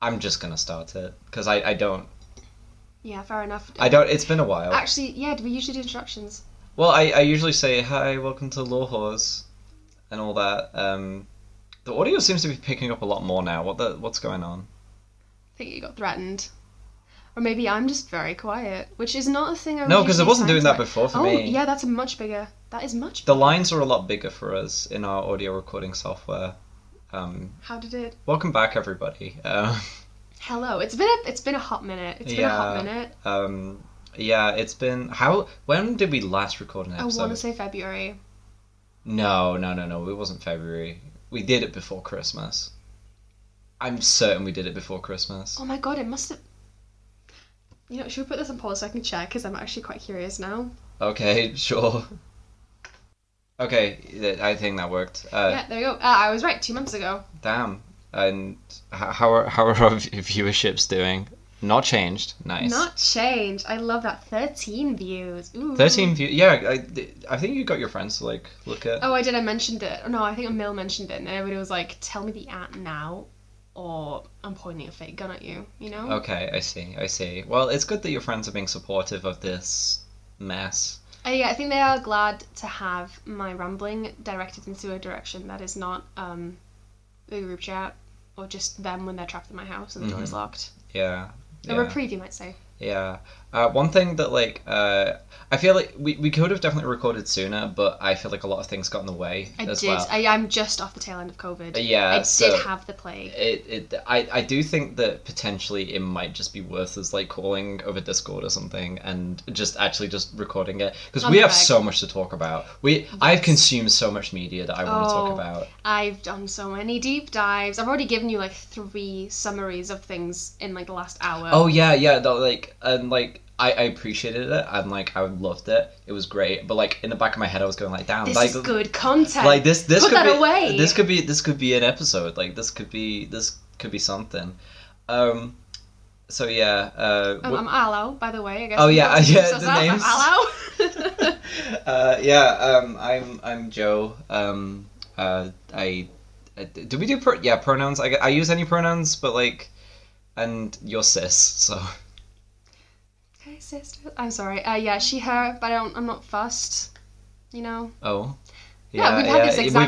I'm just gonna start it because I don't. Yeah, fair enough. I don't. It's been a while. Actually, yeah. Do we usually do introductions? Well, I usually say hi, welcome to Law Horse, and all that. The audio seems to be picking up a lot more now. What's going on? I think you got threatened. Or maybe I'm just very quiet, which is not a thing I would No, because it usually wasn't say doing to that my- before for Oh, me. yeah, that's much bigger. That is much The bigger. lines are a lot bigger for us in our audio recording software. How did it... Welcome back, everybody. Hello. It's been a hot minute. It's been a hot minute. Yeah, it's been... When did we last record an episode? I want to say February. No. It wasn't February. We did it before Christmas. I'm certain we did it before Christmas. Oh my god, it must have... You know, should we put this on pause so I can check? Because I'm actually quite curious now. Okay, sure. Okay, I think that worked. Yeah, there you go. I was right, 2 months ago. Damn. And how are our viewerships doing? Not changed. Nice. Not changed. I love that. 13 views. Ooh. 13 views. Yeah, I think you got your friends to look at. Oh, I did. I mentioned it. No, I think Emil mentioned it, and everybody was like, "Tell me the at now, or I'm pointing a fake gun at you." You know? Okay, I see. Well, it's good that your friends are being supportive of this mess. Yeah, I think they are glad to have my rambling directed into a direction that is not the group chat or just them when they're trapped in my house and the door is locked. Yeah. A reprieve, you might say. Yeah. One thing that I feel like we could have definitely recorded sooner, but I feel like a lot of things got in the way as well. I'm just off the tail end of COVID. Yeah. I did have the plague. I do think that potentially it might just be worth us calling over Discord or something and just recording it because we have so much to talk about. I've consumed so much media that I want to talk about. I've done so many deep dives. I've already given you 3 summaries of things in the last hour. Oh yeah. I appreciated it and I loved it. It was great, but in the back of my head I was going damn, this is good content. This Put could that be away. this could be an episode. This could be something. So yeah. I'm Alo, by the way. I guess. Oh yeah, the names. I'm Alo. I'm Joe. Do we do pronouns? I use any pronouns, but and you're cis, so. Okay, sister. I'm sorry. Yeah, she, her, but I'm not fussed. You know. Oh. Yeah, we've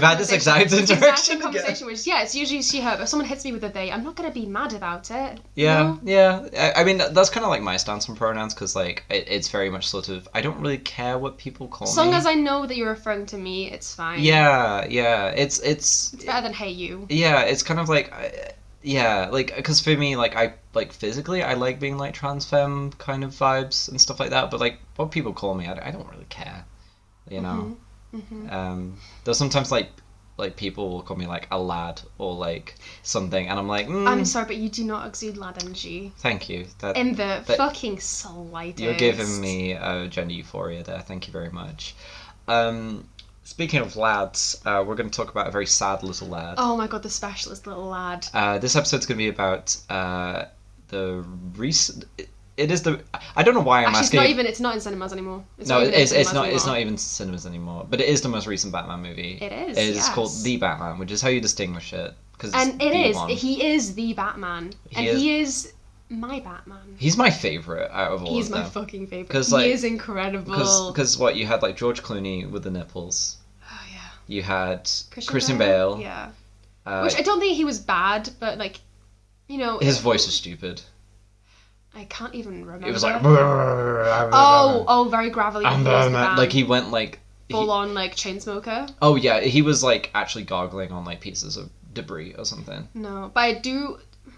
had this exact interaction conversation, which it's usually she, her. But if someone hits me with a they, I'm not gonna be mad about it. Yeah, you know? yeah. I mean, that's kind of my stance on pronouns because it's very much sort of I don't really care what people call me. As long as I know that you're referring to me, it's fine. Yeah. It's better than hey you. Yeah, it's kind of because for me, I physically, I like being trans femme kind of vibes and stuff like that. But what people call me, I don't really care. You know. Mm-hmm. There's sometimes people will call me a lad or something, and I'm I'm sorry, but you do not exude lad energy. Thank you. In the fucking slightest. You're giving me gender euphoria there. Thank you very much. Speaking of lads, we're going to talk about a very sad little lad. Oh my god, the specialist little lad. This episode's going to be about the recent. It is the. I don't know why I'm asking. It's not in cinemas anymore. It's not even cinemas anymore. But it is the most recent Batman movie. It is. It is called The Batman, which is how you distinguish it. He is the Batman, he is my Batman. He's my favorite out of all. He's of them. my fucking favorite. He is incredible. Because you had George Clooney with the nipples. Oh yeah. You had Christian Bale. Yeah. Which I don't think he was bad, but his voice was stupid. I can't even remember. It was very gravelly. He went full on chain smoker. Oh yeah, he was actually gargling on pieces of debris or something. No, but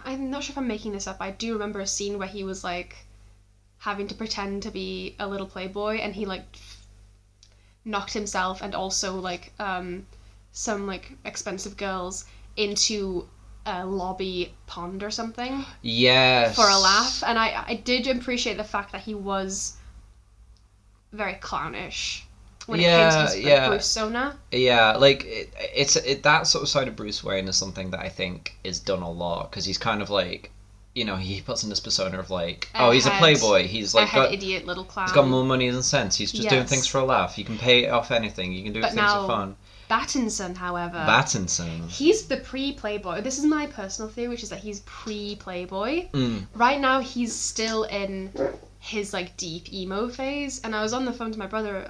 I'm not sure if I'm making this up. I do remember a scene where he was having to pretend to be a little playboy, and he knocked himself and also some expensive girls into a lobby pond or something. Yes. For a laugh, and I did appreciate the fact that he was very clownish when it came to his persona. Yeah, it's that sort of side of Bruce Wayne is something that I think is done a lot because he's kind of he puts in this persona of he's a playboy. He's got idiot little clown. He's got more money than sense. He's just doing things for a laugh. You can pay off anything. You can do things for fun. Pattinson, however. Pattinson. He's the pre-Playboy. This is my personal theory, which is that he's pre-Playboy. Right now, he's still in his like deep emo phase. And I was on the phone to my brother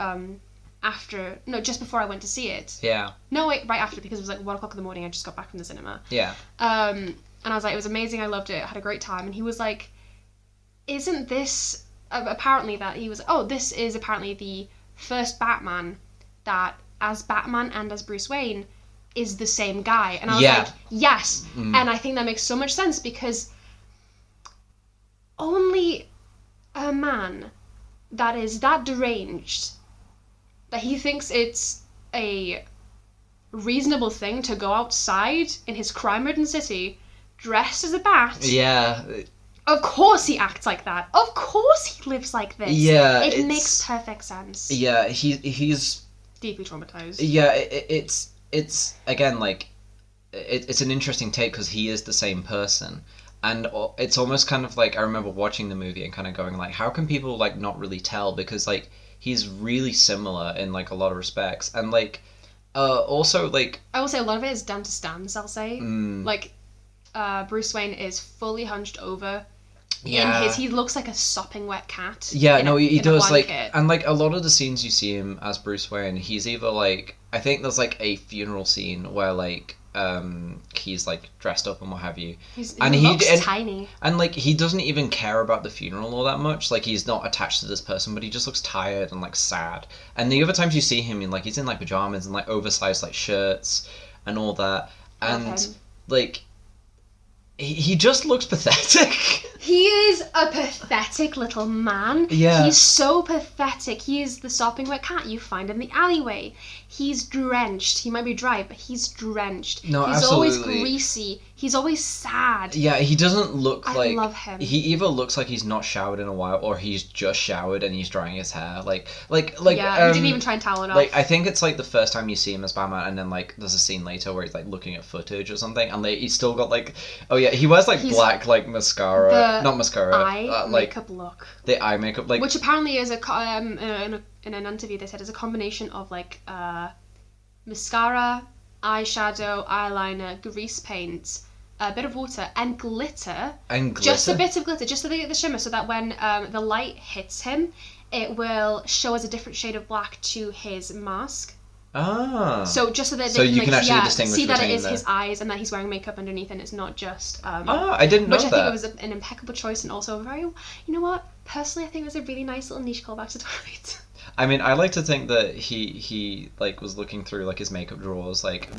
just before I went to see it. Yeah. No, wait, right after, because it was like 1 o'clock in the morning. I just got back from the cinema. Yeah. And I was like, it was amazing. I loved it. I had a great time. And he was like, isn't this apparently that he was? Oh, this is apparently the first Batman that, as Batman and as Bruce Wayne, is the same guy. And I was like, yes. And I think that makes so much sense, because only a man that is that deranged that he thinks it's a reasonable thing to go outside in his crime-ridden city dressed as a bat. Yeah. Of course he acts like that. Of course he lives like this. Yeah. It makes perfect sense. Yeah, he's deeply traumatized. Yeah, it's again, like, it's an interesting take, because he is the same person. And it's almost kind of like, I remember watching the movie and kind of going like, how can people like not really tell? Because like, he's really similar in like a lot of respects. And like, also like, I will say a lot of it is down to stance, I'll say. Like, Bruce Wayne is fully hunched over. Yeah. He looks like a sopping wet cat. Yeah, no, he does, like, and like a lot of the scenes you see him as Bruce Wayne, he's either like, I think there's like a funeral scene where like, he's like dressed up and what have you. He looks tiny. And like, he doesn't even care about the funeral all that much. Like, he's not attached to this person, but he just looks tired and like sad. And the other times you see him, he's in like pajamas and like oversized like shirts and all that. And like, he just looks pathetic. He is a pathetic little man. Yeah. He's so pathetic. He is the sopping wet cat you find in the alleyway. He's drenched. He might be dry, but he's drenched. No, he's absolutely. Always greasy. He's always sad. Yeah, he doesn't look like... I love him. He either looks like he's not showered in a while, or he's just showered and he's drying his hair. Like yeah, he didn't even try and towel it off. Like, I think it's like the first time you see him as Batman, and then like there's a scene later where he's like looking at footage or something, and he's still got like... Oh yeah, he wears like black like mascara. Not mascara. Eye makeup look. The eye makeup, like... Which apparently is in an interview they said is a combination of like mascara, eyeshadow, eyeliner, grease paint, a bit of water, and glitter. Just a bit of glitter, just so they get the shimmer, so that when the light hits him, it will show as a different shade of black to his mask. Ah. So just so that so they you can actually distinguish see that it is the... his eyes and that he's wearing makeup underneath, and it's not just. I didn't know that. Which I think it was an impeccable choice, and also a very, you know what? Personally, I think it was a really nice little niche callback to Twilight. I mean, I like to think that he like was looking through like his makeup drawers, like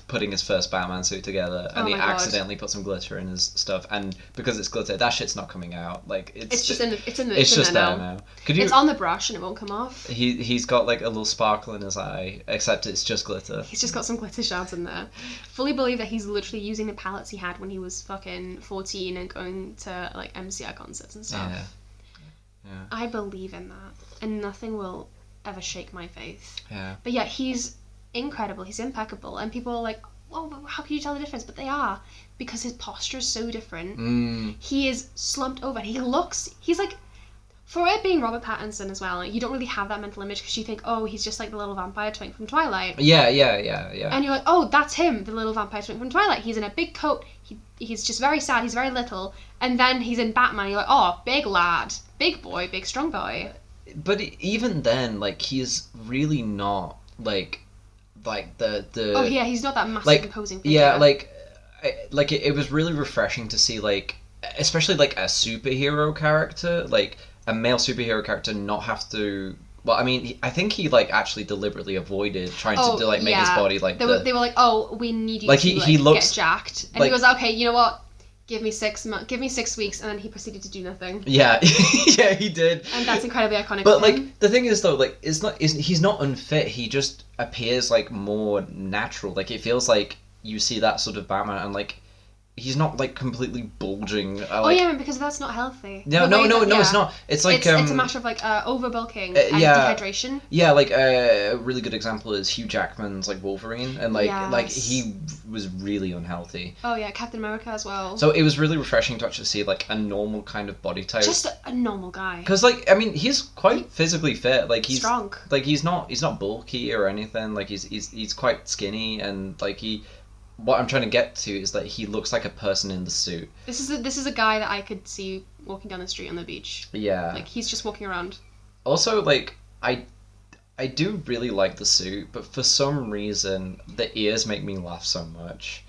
putting his first Batman suit together, and he accidentally put some glitter in his stuff, and because it's glitter, that shit's not coming out. Like it's just there now. It's on the brush and it won't come off. He's got like a little sparkle in his eye, except it's just glitter. He's just got some glitter shards in there. Fully believe that he's literally using the palettes he had when he was fucking 14 and going to like MCI concerts and stuff. Yeah. I believe in that, and nothing will ever shake my faith. Yeah. But yeah, he's incredible. He's impeccable, and people are like, "Oh, how can you tell the difference?" But they are, because his posture is so different. He is slumped over. He's like, for it being Robert Pattinson as well, you don't really have that mental image because you think, oh, he's just like the little vampire twink from Twilight. Yeah. And you're like, oh, that's him, the little vampire twink from Twilight. He's in a big coat. He's just very sad. He's very little. And then he's in Batman. You're like, oh, big lad, big boy, big strong boy. But even then, like, he's really not like the. Oh yeah, he's not that massive like, imposing figure. Yeah, it was really refreshing to see, like, especially like a superhero character, like a male superhero character, not have to. Well, I mean, I think he like actually deliberately avoided trying to like make his body like. They were like, oh, we need you like to he looks get jacked, and like, he was like, okay, you know what? Give me 6 weeks, and then he proceeded to do nothing. Yeah, yeah, he did. And that's incredibly iconic. But like the thing is though, like he's not unfit. He just appears like more natural. Like it feels like you see that sort of Batman, and like he's not like completely bulging. Oh yeah, because that's not healthy. No, it's not. It's like it's a matter of like overbulking and dehydration. Yeah, like a really good example is Hugh Jackman's like Wolverine, and like he was really unhealthy. Oh yeah, Captain America as well. So it was really refreshing to actually see like a normal kind of body type. Just a normal guy. Because like I mean he's quite physically fit. Like he's strong. Like he's not bulky or anything. Like he's quite skinny, and like what I'm trying to get to is that he looks like a person in the suit. This is a guy that I could see walking down the street on the beach. Yeah. Like he's just walking around. Also, like I do really like the suit, but for some reason the ears make me laugh so much.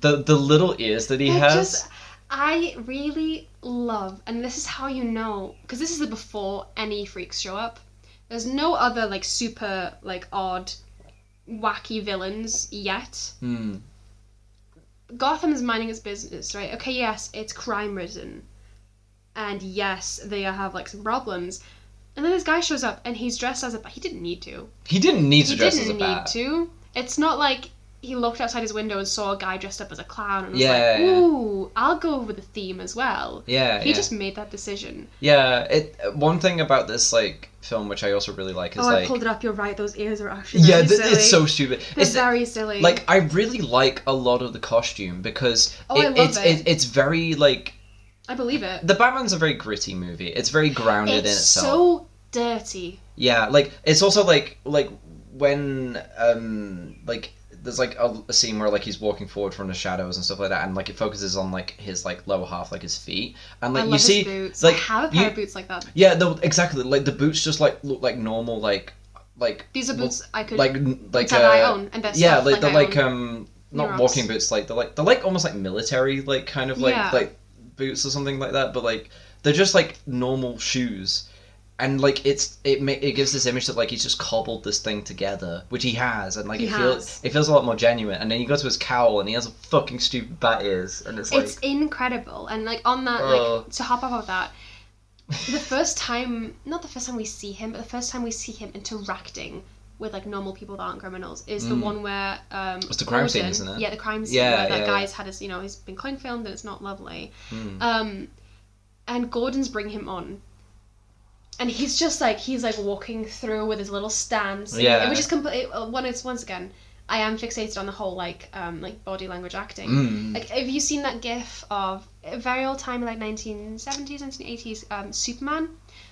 The little ears that he has. I really love, and this is how you know, because this is before any freaks show up. There's no other like super like odd, wacky villains yet. Gotham is minding its business, right? Okay, yes, it's crime-ridden. And yes, they have, like, some problems. And then this guy shows up, and he's dressed as a bat. He didn't need to. He didn't need to dress as a bat. He didn't need to. It's not like he looked outside his window and saw a guy dressed up as a clown and was like, ooh, I'll go with the theme as well. Yeah, He just made that decision. Yeah, one thing about this, like, film, which I also really like, is I like... pulled it up, you're right, those ears are actually very silly. It's so stupid. It's very silly. Like, I really like a lot of the costume, because it's very, like... I believe it. The Batman's a very gritty movie. It's very grounded in itself. It's so dirty. Yeah, like, it's also, like when, like... There's like a scene where like he's walking forward from the shadows and stuff like that, and like it focuses on like his like lower half, like his feet, and like you see boots. like I have a pair of boots like that. Yeah, exactly. Like the boots just like look like normal like these are boots I could like that I own, and yeah, like they're like not walking boots, like they're like almost like military like kind of like boots or something like that, but like they're just like normal shoes. And like it gives this image that like he's just cobbled this thing together, which he has, and like it feels a lot more genuine. And then you go to his cowl, and he has a fucking stupid bat ears, and it's incredible. And like on that, like to hop off of that, not the first time we see him, but the first time we see him interacting with like normal people that aren't criminals is the one where it's the crime scene, isn't it? Yeah, the crime scene where that guy's had his, he's been clone filmed and it's not lovely. And Gordon's bring him on. And he's just like, walking through with his little stance. Yeah. Which is completely, once again, I am fixated on the whole, like body language acting. Like, have you seen that gif of a very old time, like 1970s, 1980s, Superman?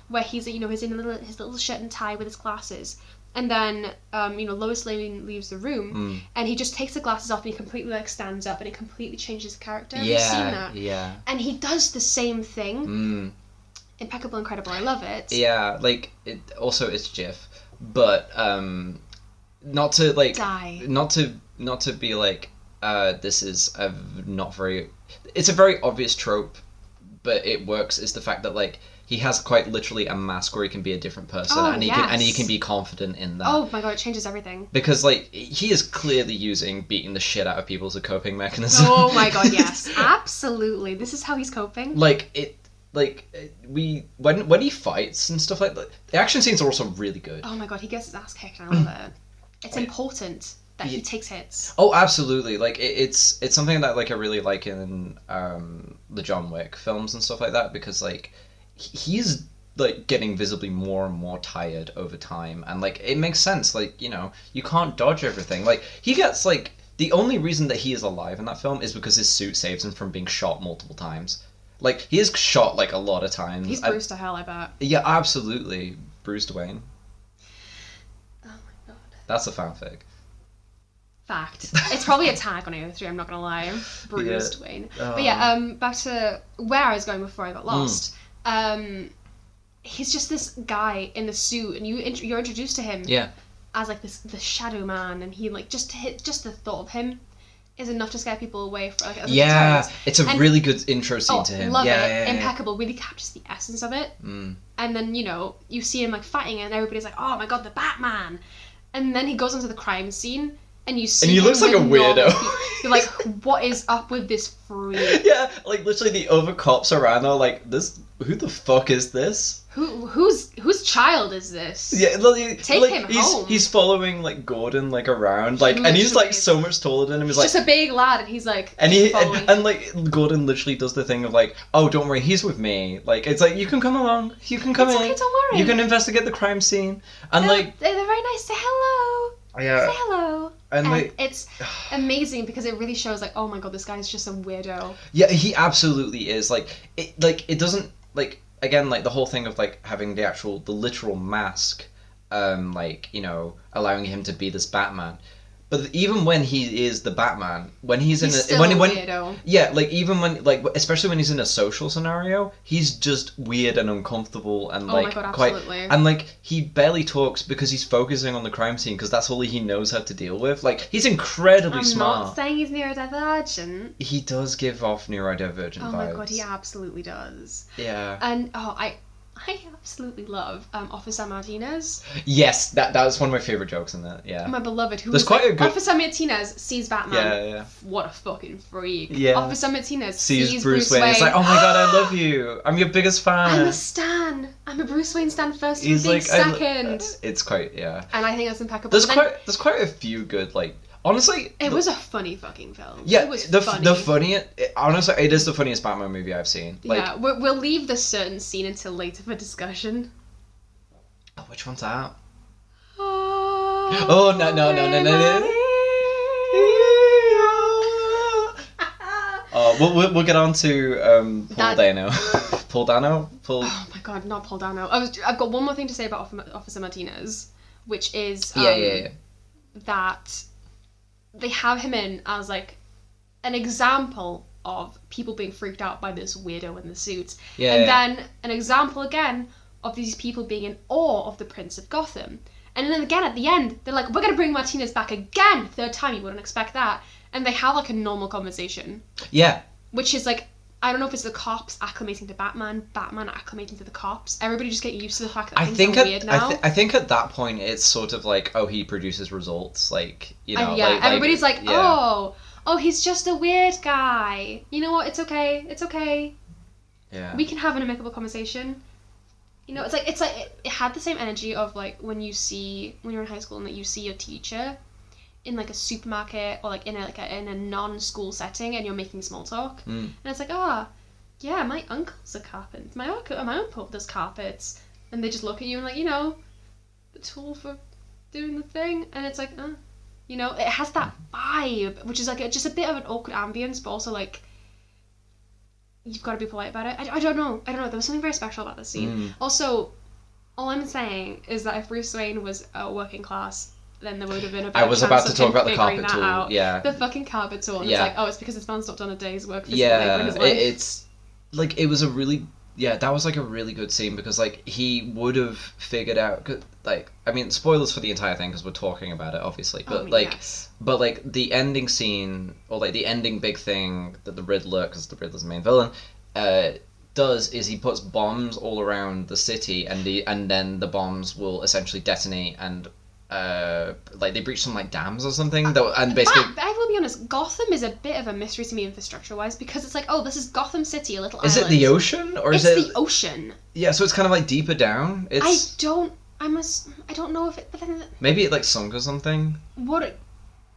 Where he's in his little shirt and tie with his glasses. And then, Lois Lane leaves the room, and he just takes the glasses off and he completely, like, stands up and it completely changes the character. Have you seen that? Yeah. And he does the same thing. Impeccable, incredible. I love it. Yeah, like it's GIF, but not to like not to be like this is it's a very obvious trope, but it works. Is the fact that like he has quite literally a mask where he can be a different person, and he can be confident in that. Oh my god, it changes everything. Because like he is clearly using beating the shit out of people as a coping mechanism. Oh my god, yes, absolutely. This is how he's coping. When he fights and stuff like that, the action scenes are also really good. Oh my god, he gets his ass kicked and I love it. It's important that he takes hits. Oh, absolutely. Like it's something that like I really like in the John Wick films and stuff like that, because like he's like getting visibly more and more tired over time, and like it makes sense. Like you can't dodge everything. Like he gets like the only reason that he is alive in that film is because his suit saves him from being shot multiple times. Like, he is shot, like, a lot of times. He's bruised to hell, I bet. Yeah, absolutely. Bruce Wayne. Oh my god. That's a fanfic. Fact. It's probably a tag on AO3, I'm not gonna lie. Bruised Wayne. But yeah, back to where I was going before I got lost. He's just this guy in the suit, and you're introduced to him as, like, the shadow man, and he, like, just the thought of him is enough to scare people away from it's a really good intro scene to him. Love it. Impeccable. Really captures the essence of it. And then you see him like fighting, and everybody's like, "Oh my god, the Batman!" And then he goes onto the crime scene, and you see. And he looks like a weirdo. You're like, "What is up with this freak?" Yeah, like literally the other cops around are like, "This who the fuck is this? Whose child is this? Yeah, Take him home. He's following like Gordon like around, like, and he's like so much taller than him. He's like just a big lad, and he's like, and like Gordon literally does the thing of like, oh, don't worry, he's with me. Like, it's like, you can come along, you can come in. Okay, don't worry. You can investigate the crime scene, and like they're very nice. Say hello. Yeah. Say hello. And like, it's amazing because it really shows like, oh my god, this guy's just a weirdo. Yeah, he absolutely is. Like it doesn't like. Again, like the whole thing of like having the literal mask, like, you know, allowing him to be this Batman. But even when he is the Batman, when he's in still a weirdo. Yeah, like even when like especially when he's in a social scenario, he's just weird and uncomfortable and like, oh my god, absolutely. And like he barely talks because he's focusing on the crime scene because that's all he knows how to deal with. Like, he's incredibly smart. I'm not saying he's neurodivergent. He does give off neurodivergent vibes. Oh my god, he absolutely does. Yeah. And I absolutely love Officer Martinez. Yes, that was one of my favorite jokes in that. Yeah, my beloved. There's quite a good... Officer Martinez sees Batman. Yeah. What a fucking freak. Yeah. Officer Martinez sees Bruce Wayne. It's like, oh my god, I love you. I'm your biggest fan. I'm a stan. I'm a Bruce Wayne stan first and He's like, second. It's quite, yeah. And I think that's impeccable. There's quite a few good, like, honestly, it was a funny fucking film. Yeah, it was funny. Honestly, it is the funniest Batman movie I've seen. Like, yeah, we'll leave this certain scene until later for discussion. Oh, which one's that? Oh no. We'll get on to Paul Dano. Paul Dano? Oh my god, not Paul Dano. I've got one more thing to say about Officer Martinez, which is that they have him in as like an example of people being freaked out by this weirdo in the suit. Then an example again of these people being in awe of the Prince of Gotham. And then again at the end, they're like, we're going to bring Martinez back again. Third time, you wouldn't expect that. And they have like a normal conversation. Yeah. Which is like, I don't know if it's the cops acclimating to Batman acclimating to the cops. Everybody just get used to the fact that things are weird now. I think at that point it's sort of like, oh, he produces results, like, you know. Yeah, everybody's like, oh, he's just a weird guy. You know what? It's okay. Yeah. We can have an amicable conversation. You know, it's like it had the same energy of like when you're in high school and that you see your teacher in like a supermarket or like in a non-school setting and you're making small talk and it's like, yeah, my uncle's a carpenter, my uncle does carpets, and they just look at you and like, you know, the tool for doing the thing, and it's like, you know, it has that vibe, which is like just a bit of an awkward ambience, but also like you've got to be polite about it. I don't know. There was something very special about this scene. Also, all I'm saying is that if Bruce Wayne was working class, then there would have been a better I was about to talk about the carpet tool. Out. Yeah. The fucking carpet tool. And it's like, it's because this man's not done a day's work for labor in his life. It's like, it was a really... Yeah, that was like a really good scene because like he would have figured out, like, I mean, spoilers for the entire thing because we're talking about it obviously, but but like the ending scene or like the ending big thing that the Riddler, because the Riddler's the main villain, does is he puts bombs all around the city and then the bombs will essentially detonate and like they breach some like dams or something and basically. I will be honest, Gotham is a bit of a mystery to me infrastructure wise because it's like, oh, this is Gotham City, a little island. Is it the ocean or is it? It's the ocean. Yeah, so it's kind of like deeper down. I don't know if it. But then, maybe it like sunk or something.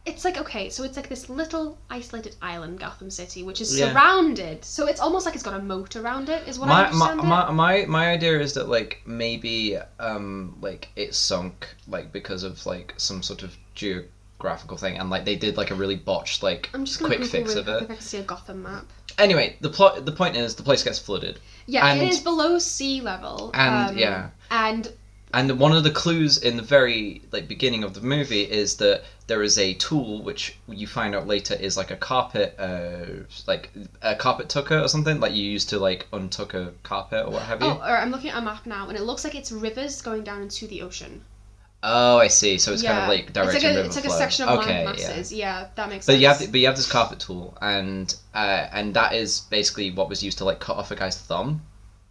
It's like, okay, so it's like this little isolated island, Gotham City, which is surrounded. So it's almost like it's got a moat around it, is what I understand. My idea is that like maybe like it sunk like because of like some sort of geographical thing, and like they did like a really botched like quick fix of it. If I can see a Gotham map. Anyway, the point is the place gets flooded. Yeah, it is below sea level. And one of the clues in the very like beginning of the movie is that there is a tool which you find out later is like a carpet, like a carpet tucker or something, like you use to like untuck a carpet or what have you. Oh, I'm looking at a map now, and it looks like it's rivers going down into the ocean. Oh, I see. So it's kind of like directing river flow. It's like a section of land masses. Yeah, that makes sense. But you have this carpet tool, and that is basically what was used to like cut off a guy's thumb,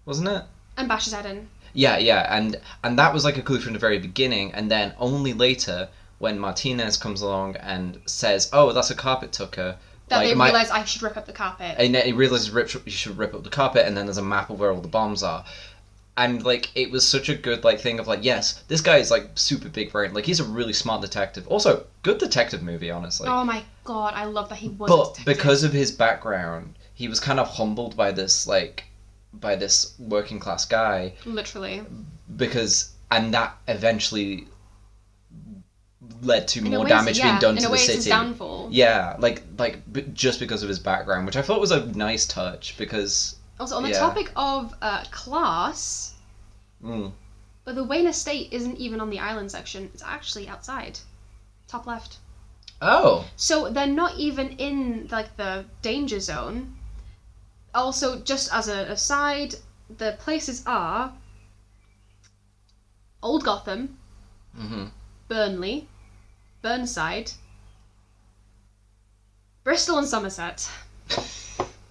wasn't it? And bash his head in. Yeah, and that was like a clue from the very beginning, and then only later when Martinez comes along and says, "Oh, that's a carpet tucker," That they realise I should rip up the carpet. And then he realises you should rip up the carpet, and then there's a map of where all the bombs are. And, like, it was such a good, like, thing of, like, yes, this guy is, like, super big brain. Like, he's a really smart detective. Also, good detective movie, honestly. Oh my god, I love that he was a detective. Because of his background, he was kind of humbled by this, like, by this working class guy. Literally. And that eventually led to more damage being done to the city. It's his downfall. Yeah, just because of his background, which I thought was a nice touch, because... Also, on the topic of class, but the Wayne estate isn't even on the island section. It's actually outside. Top left. Oh. So they're not even in, like, the danger zone. Also, just as an aside, the places are Old Gotham, Burnley, Burnside, Bristol and Somerset.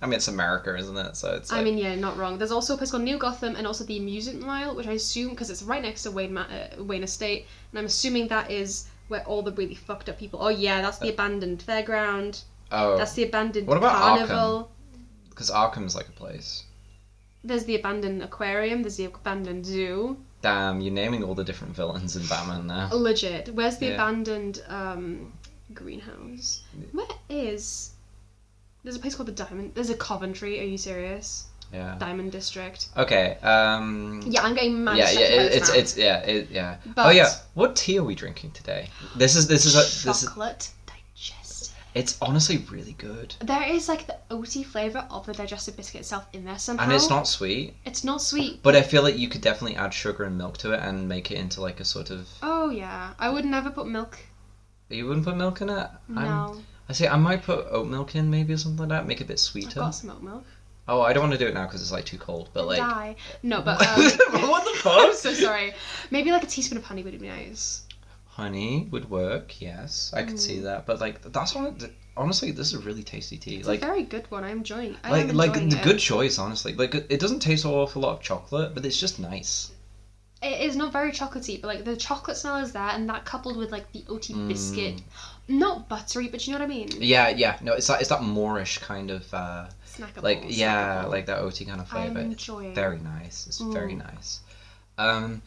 I mean, it's America, isn't it? So it's. Like... I mean, yeah, not wrong. There's also a place called New Gotham and also the Amusement Mile, which I assume, because it's right next to Wayne Estate, and I'm assuming that is where all the really fucked up people. Oh yeah, that's the abandoned fairground. Oh. That's the abandoned what about carnival. Because Arkham's like a place. There's the abandoned aquarium. There's the abandoned zoo. Damn, you're naming all the different villains in Batman now. Legit. Where's the abandoned greenhouse? Where is... There's a place called the Diamond... There's a Coventry, are you serious? Yeah. Diamond District. Okay, Yeah, I'm getting mad. Yeah. But, oh yeah, what tea are we drinking today? This is chocolate digestive. It's honestly really good. There is, like, the oaty flavour of the digestive biscuit itself in there somehow. And it's not sweet. It's not sweet. But I feel like you could definitely add sugar and milk to it and make it into, like, a sort of... Oh, yeah. I would never put milk. You wouldn't put milk in it? No. I might put oat milk in, maybe, or something like that. Make it a bit sweeter. I've got some oat milk. Oh, I don't want to do it now because it's, like, too cold, but, like... Die. No, but... What the fuck? I'm so sorry. Maybe, like, a teaspoon of honey would be nice. Honey would work, yes. I could see that. But, like, that's one... Honestly, this is a really tasty tea. It's a very good one. I'm enjoying it. The good choice, honestly. Like, it doesn't taste an awful lot of chocolate, but it's just nice. It is not very chocolatey, but, like, the chocolate smell is there, and that coupled with, like, the oaty biscuit. Not buttery, but you know what I mean? Yeah. No, it's that Moorish kind of... snackable. Like, yeah, snackable. Like that oaty kind of flavour. I'm enjoying it. Very nice. It's very nice. What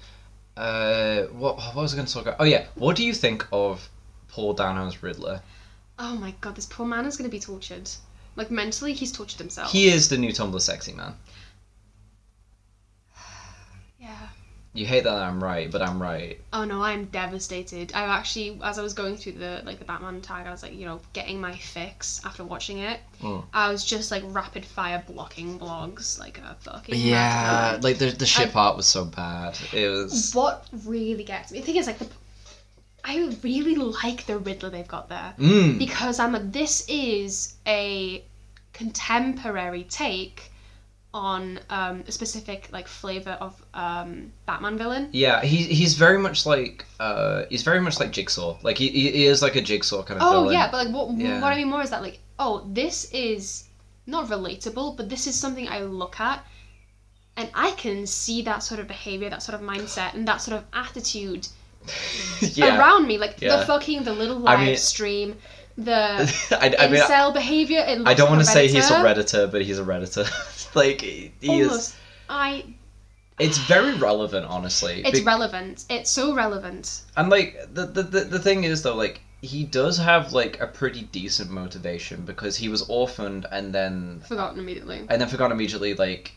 was I going to talk about? Oh, yeah. What do you think of Paul Dano's Riddler? Oh my god, this poor man is going to be tortured. Like, mentally, he's tortured himself. He is the new Tumblr sexy man. Yeah. You hate that I'm right, but I'm right. Oh no, I'm devastated. I actually, as I was going through the Batman tag, I was like, getting my fix after watching it. I was just like rapid fire blocking blogs like a fucking madman. Like the ship art was so bad. It was. What really gets me, the thing is, like, I really like the Riddler they've got there because this is a contemporary take on a specific, like, flavour of Batman villain. Yeah, he's very much like Jigsaw. Like he is like a Jigsaw kind of villain. Oh yeah, but like what I mean more is that, like, this is not relatable, but this is something I look at and I can see that sort of behaviour, that sort of mindset, and that sort of attitude around me. Like the little live stream. The incel behaviour. I don't want to say he's a Redditor, but he's a Redditor. Like, he almost. is... It's very relevant, honestly. It's relevant. It's so relevant. And, like, the thing is, though, like, he does have, like, a pretty decent motivation because he was orphaned and then... Forgotten immediately, like,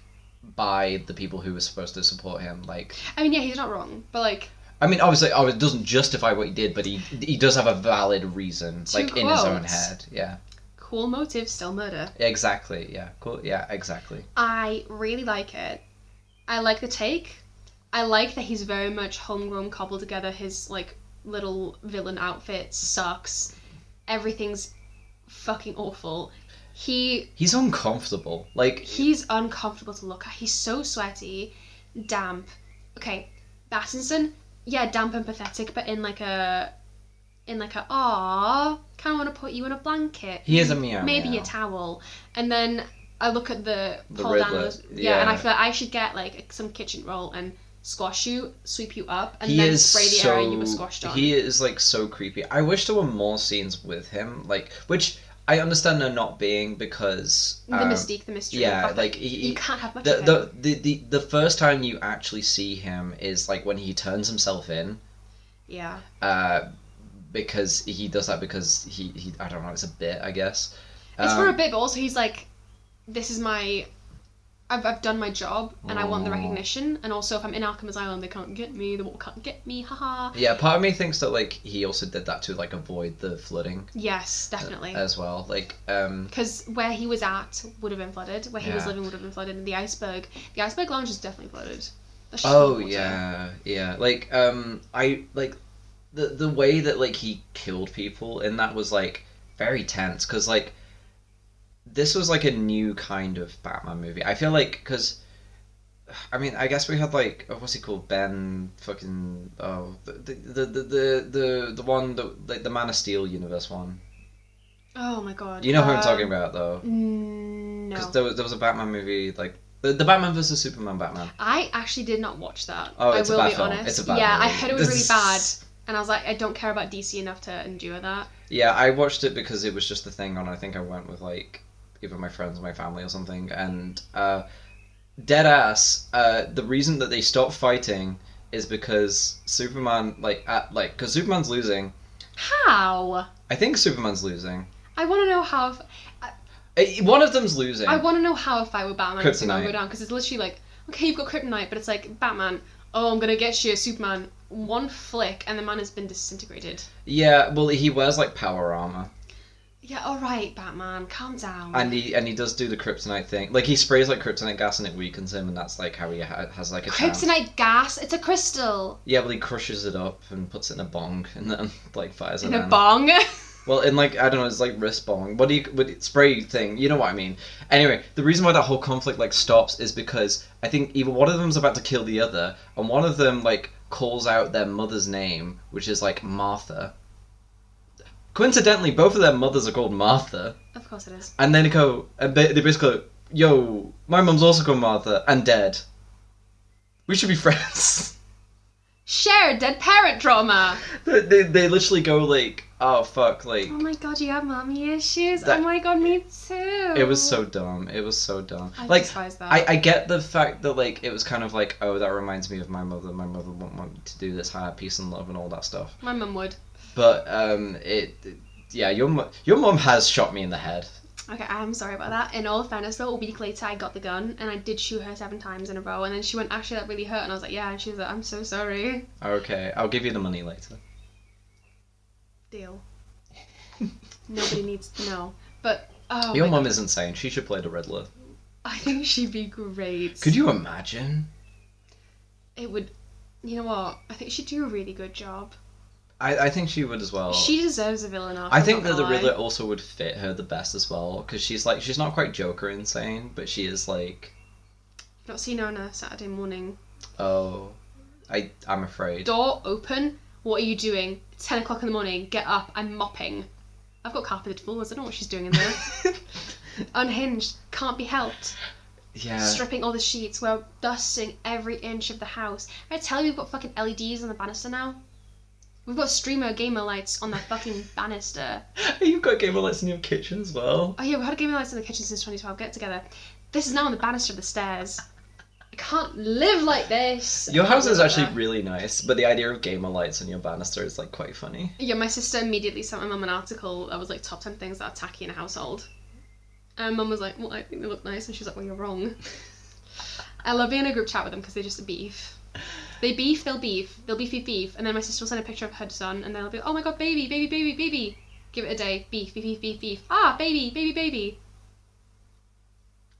by the people who were supposed to support him, like... I mean, yeah, he's not wrong, but, like... I mean, obviously, it doesn't justify what he did, but he does have a valid reason, like, in his own head, yeah. Cool motive, still murder. Exactly, yeah. Cool, yeah, exactly. I really like it. I like the take. I like that he's very much homegrown, cobbled together. His, like, little villain outfit sucks. Everything's fucking awful. He's uncomfortable. Like... He's uncomfortable to look at. He's so sweaty, damp. Okay, Pattinson, yeah, damp and pathetic, but in like a aww, kind of want to put you in a blanket. He is a meow. Maybe a towel. And then I look at the Paul Dano's, and I feel like I should get like some kitchen roll and squash you, sweep you up, and then spray the area you were squashed on. He is like so creepy. I wish there were more scenes with him, like, which I understand there not being because the mystique, the mystery. Yeah, the like you can't have much of him. The first time you actually see him is like when he turns himself in. Yeah. Because he does that because he I don't know, it's a bit, I guess. It's for a bit, but also he's like, this is my. I've done my job, and I want the recognition. And also, if I'm in Arkham Asylum, they can't get me. The wall can't get me. Haha. Yeah, part of me thinks that like he also did that to like avoid the flooding. Yes, definitely. As well, like because where he was at would have been flooded. Where he was living would have been flooded. And the iceberg lounge is definitely flooded. Oh yeah. Like I like the way that like he killed people in that was like very tense because like. This was like a new kind of Batman movie. I feel like because, I mean, I guess we had like what's he called, Ben fucking the one that like the Man of Steel universe one. Oh my god! You know who I'm talking about though. No. Because there was a Batman movie like the Batman vs Superman Batman. I actually did not watch that. Oh, it's I will a bad be film. honest. It's a bad yeah, movie. I heard it was really bad, and I was like, I don't care about DC enough to endure that. Yeah, I watched it because it was just the thing on. I think I went with like. Either my friends or my family or something, and dead ass. The reason that they stopped fighting is because Superman, because Superman's losing. How? I think Superman's losing. I want to know how. One of them's losing. I want to know how a fight with Batman and Superman Kryptonite. go down, because it's literally like, okay, you've got kryptonite, but it's like Batman. Oh, I'm gonna get you, Superman. One flick, and the man has been disintegrated. Yeah, well, he wears like power armor. Yeah, alright, Batman, calm down. And he does do the kryptonite thing. Like, he sprays, like, kryptonite gas and it weakens him, and that's, like, how he has, like, a kryptonite gas? It's a crystal! Yeah, well, he crushes it up and puts it in a bong, and then, like, fires it in. In a bong? Well, in, like, I don't know, it's, like, wrist bong. What do you... spray thing, you know what I mean. Anyway, the reason why that whole conflict, like, stops is because I think either one of them's about to kill the other, and one of them, like, calls out their mother's name, which is, like, Martha. Coincidentally, both of their mothers are called Martha. Of course it is. And then they basically go, yo, my mum's also called Martha, and dead. We should be friends. Share dead parent trauma. They literally go like, oh fuck, like. Oh my god, you have mommy issues? Oh my god, me too. It was so dumb. It was so dumb. I like, despise that. I get the fact that like it was kind of like, oh, that reminds me of my mother. My mother wouldn't want to do this higher peace and love and all that stuff. My mum would. But yeah, your mum has shot me in the head. Okay, I'm sorry about that. In all fairness though, a week later I got the gun and I did shoot her 7 times in a row, and then she went, actually that really hurt, and I was like, yeah, and she was like, I'm so sorry. Okay, I'll give you the money later. Deal. Nobody needs to know. But your mum is insane. She should play the Riddler. I think she'd be great. Could you imagine? It would. You know what? I think she'd do a really good job. I think she would as well. She deserves a villain arc. I think that the Riddler also would fit her the best as well, because she's not quite Joker insane, but she is like. I've not seen her on a Saturday morning. Oh, I'm afraid. Door open. What are you doing? 10 o'clock in the morning. Get up. I'm mopping. I've got carpeted floors. I don't know what she's doing in there. Unhinged. Can't be helped. Yeah. Stripping all the sheets. We're dusting every inch of the house. I tell you, we've got fucking LEDs on the banister now. We've got streamer gamer lights on that fucking banister. You've got gamer lights in your kitchen as well. Oh yeah, we've had gamer lights in the kitchen since 2012. Get it together. This is now on the banister of the stairs. I can't live like this. Your house is actually really nice, but the idea of gamer lights on your banister is like quite funny. Yeah, my sister immediately sent my mum an article that was like top 10 things that are tacky in a household. And mum was like, well, I think they look nice. And she was like, well, you're wrong. I love being in a group chat with them because they just beef. They beef, they'll beef. They'll beef. And then my sister will send a picture of her son and they'll be like, oh my god, baby. Give it a day. Beef. Ah, baby.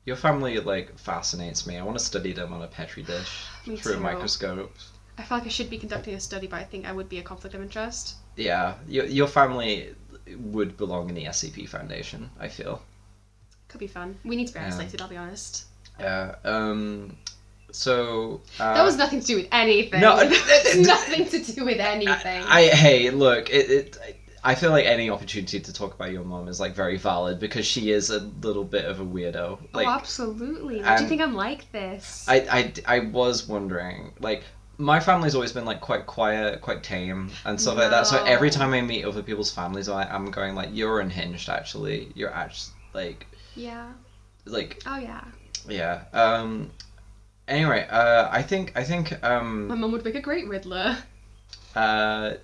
Your family, like, fascinates me. I want to study them on a petri dish through a microscope. I feel like I should be conducting a study, but I think I would be a conflict of interest. Yeah, your family would belong in the SCP Foundation, I feel. Could be fun. We need to be isolated, I'll be honest. Yeah, so... that was nothing to do with anything. No, nothing to do with anything. Hey, look, I feel like any opportunity to talk about your mom is, like, very valid, because she is a little bit of a weirdo. Like, oh, absolutely. Why do you think I'm like this? I was wondering, like, my family's always been like quite quiet, quite tame, and stuff like that. So every time I meet other people's families, I'm going like, you're unhinged. Actually, you're actually like. Yeah. Like. Oh yeah. Yeah. Anyway, I think. My mum would make a great Riddler. The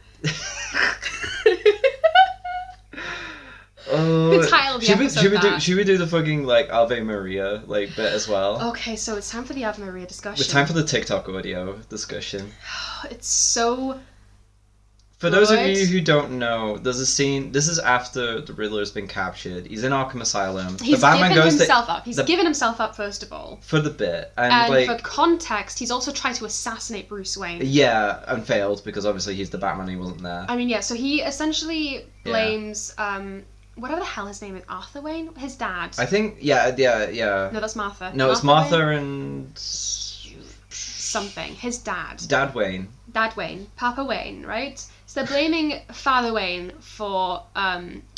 title of the episode. Should we do the fucking like Ave Maria like bit as well? Okay, so it's time for the Ave Maria discussion. It's time for the TikTok audio discussion. It's so. For those of you who don't know, there's a scene. This is after the Riddler's been captured. He's in Arkham Asylum. He's given himself up. He's given himself up first of all. For the bit, and like, for context, he's also tried to assassinate Bruce Wayne. Yeah, and failed because obviously he's the Batman. He wasn't there. I mean, yeah. So he essentially blames whatever the hell his name is, Arthur Wayne, his dad. I think yeah. No, that's Martha. No, it's Martha and something. His dad. Dad Wayne. Papa Wayne, right? So they're blaming Father Wayne for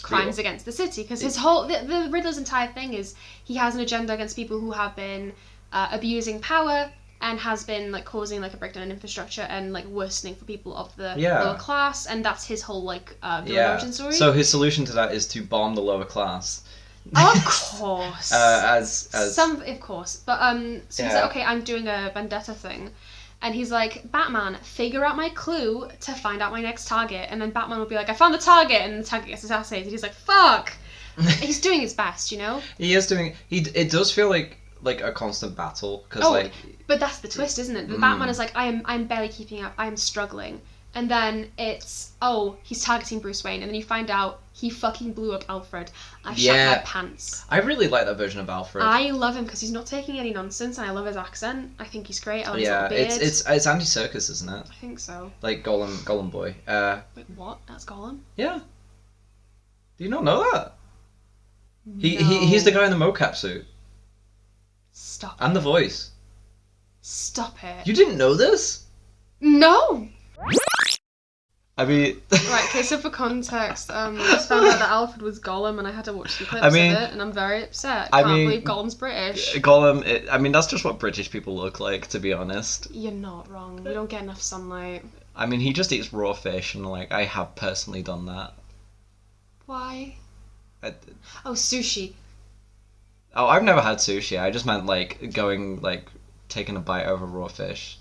crimes against the city because his whole the Riddler's entire thing is he has an agenda against people who have been abusing power and has been like causing like a breakdown in infrastructure and like worsening for people of the lower class, and that's his whole like origin story. So his solution to that is to bomb the lower class. Of course. Of course, but so he's like, okay, I'm doing a vendetta thing. And he's like, Batman, figure out my clue to find out my next target. And then Batman will be like, I found the target, and the target gets assassinated. He's like, fuck. He's doing his best, you know. He is doing. It does feel like a constant battle because but that's the twist, isn't it? The Batman is like, I'm barely keeping up. I am struggling. And then it's, he's targeting Bruce Wayne. And then you find out he fucking blew up Alfred. I shat my pants. I really like that version of Alfred. I love him because he's not taking any nonsense, and I love his accent. I think he's great. I love his little beard. It's Andy Serkis, isn't it? I think so. Like Gollum boy. Wait, what? That's Gollum? Yeah. Do you not know that? No. He's the guy in the mocap suit. Stop and the voice. Stop it. You didn't know this? No! I mean... Right, okay, so for context, I just found out that Alfred was Gollum and I had to watch some clips of it, and I'm very upset. Can't believe Gollum's British. Gollum, that's just what British people look like, to be honest. You're not wrong. You don't get enough sunlight. I mean, he just eats raw fish, and, like, I have personally done that. Why? Sushi. Oh, I've never had sushi. I just meant, like, taking a bite over raw fish.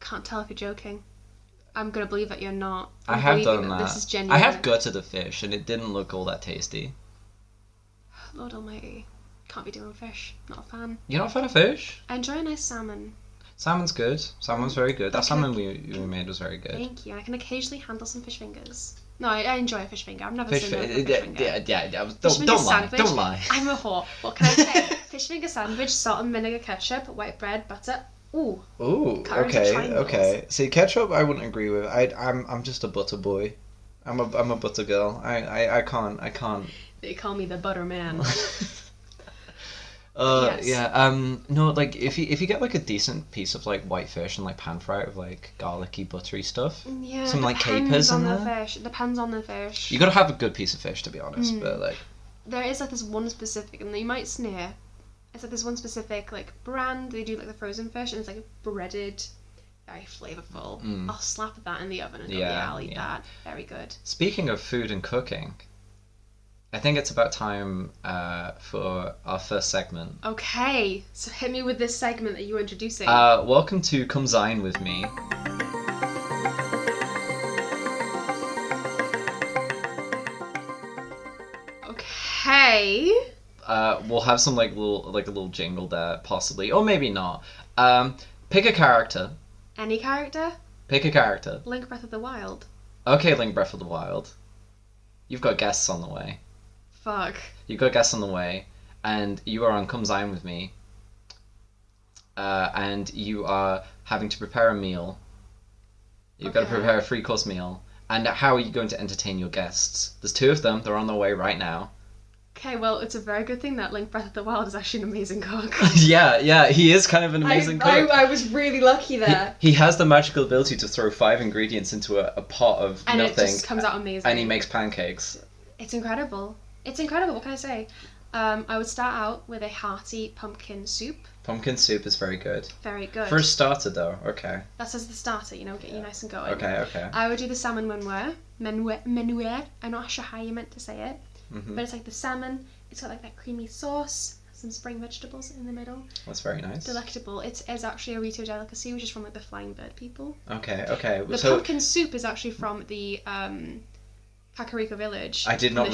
Can't tell if you're joking. I'm gonna believe that you're not. I have done that. This is genuine. I have gutted a fish, and it didn't look all that tasty. Lord almighty. Can't be doing fish. Not a fan. You're not a fan of fish? I enjoy a nice salmon. Salmon's good. Salmon's very good. That salmon we made was very good. Thank you. I can occasionally handle some fish fingers. No, I enjoy a fish finger. I've never seen a fish finger. Yeah. Don't lie. I'm a whore. What can I say? Fish finger sandwich, salt and vinegar ketchup, white bread, butter. Ooh. Okay. See, ketchup I wouldn't agree with. I'm just a butter boy. I'm a butter girl. I can't. They call me the butter man. Yes. Yeah. No, like if you get like a decent piece of like white fish and like pan fry it with like garlicky buttery stuff. Yeah. Some like capers in there. Fish. It depends on the fish. You gotta have a good piece of fish to be honest, but like. There is like this one specific, and you might sneer. It's like this one specific like brand. They do like the frozen fish, and it's like breaded, very flavorful. I'll slap that in the oven and I'll eat that. Very good. Speaking of food and cooking, I think it's about time for our first segment. Okay, so hit me with this segment that you were introducing. Welcome to Come Zine with me. Okay. We'll have some a little jingle there, possibly, or maybe not. Pick a character. Any character? Pick a character. Link Breath of the Wild. Okay, Link Breath of the Wild. You've got guests on the way. Fuck. You've got guests on the way, and you are on Come Zine with me. And you are having to prepare a meal. You've got to prepare a 3-course meal. And how are you going to entertain your guests? There's 2 of them. They're on their way right now. Okay, well, it's a very good thing that Link Breath of the Wild is actually an amazing cook. yeah, he is kind of an amazing cook. I was really lucky there. He has the magical ability to throw 5 ingredients into a pot of and nothing. And it just comes out amazing. And he makes pancakes. It's incredible. What can I say? I would start out with a hearty pumpkin soup. Pumpkin soup is very good. Very good. For a starter, though, okay. That's as the starter, get you nice and going. Okay. I would do the salmon menuire. I'm not sure how you meant to say it. Mm-hmm. But it's like the salmon. It's got like that creamy sauce, some spring vegetables in the middle. That's very nice. Delectable. It is actually a Rito delicacy, which is from like the Flying Bird people. Okay. The pumpkin soup is actually from the Kakariko village. I did not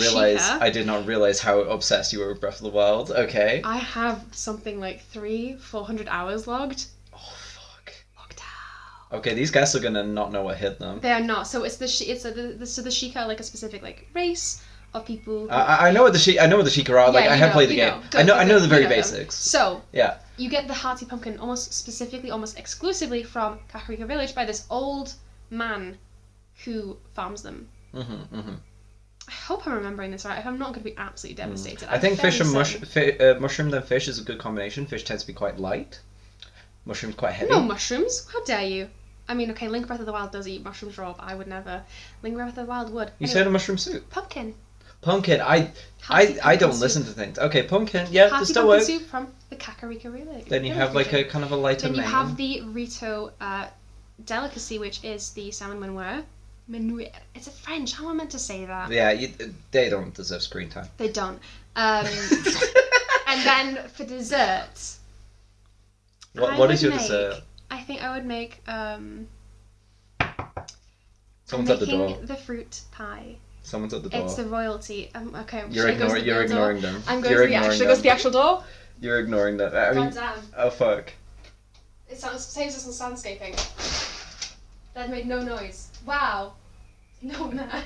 realize how obsessed you were with Breath of the Wild. Okay. I have something like 400 hours logged. Oh fuck. Logged out. Okay, these guys are gonna not know what hit them. They are not. So the Sheikah are like a specific like race of people. I know what the Sheikah are. Like I have played the game. I know the very basics. So yeah. You get the hearty pumpkin almost exclusively from Kakariko village by this old man who farms them. Mm-hmm. I hope I'm remembering this right. If I'm not going to be absolutely devastated. I think fish and mushroom then fish is a good combination. Fish tends to be quite light. Mushrooms quite heavy. No mushrooms. How dare you? I mean, okay, Link Breath of the Wild does eat mushrooms raw, but I would never. Link Breath of the Wild would. You said a mushroom soup. Pumpkin. I don't listen to things. Okay, pumpkin. Yeah, Hearty this still works. soup from the Kakariko village. Then you have like a kind of a lighter Then you main. have the Rito delicacy, which is the salmon menuire. It's a French. How am I meant to say that? Yeah, they don't deserve screen time. They don't. And then for dessert, what is your dessert? I think I would make. Someone's at the door. The fruit pie. Someone's at the door. It's the royalty. Okay. You're ignoring them. I'm going to the actual. Goes to the actual door. You're ignoring them. I mean, God damn. Oh fuck. It saves us on soundscaping. That made no noise. Wow. No, nah.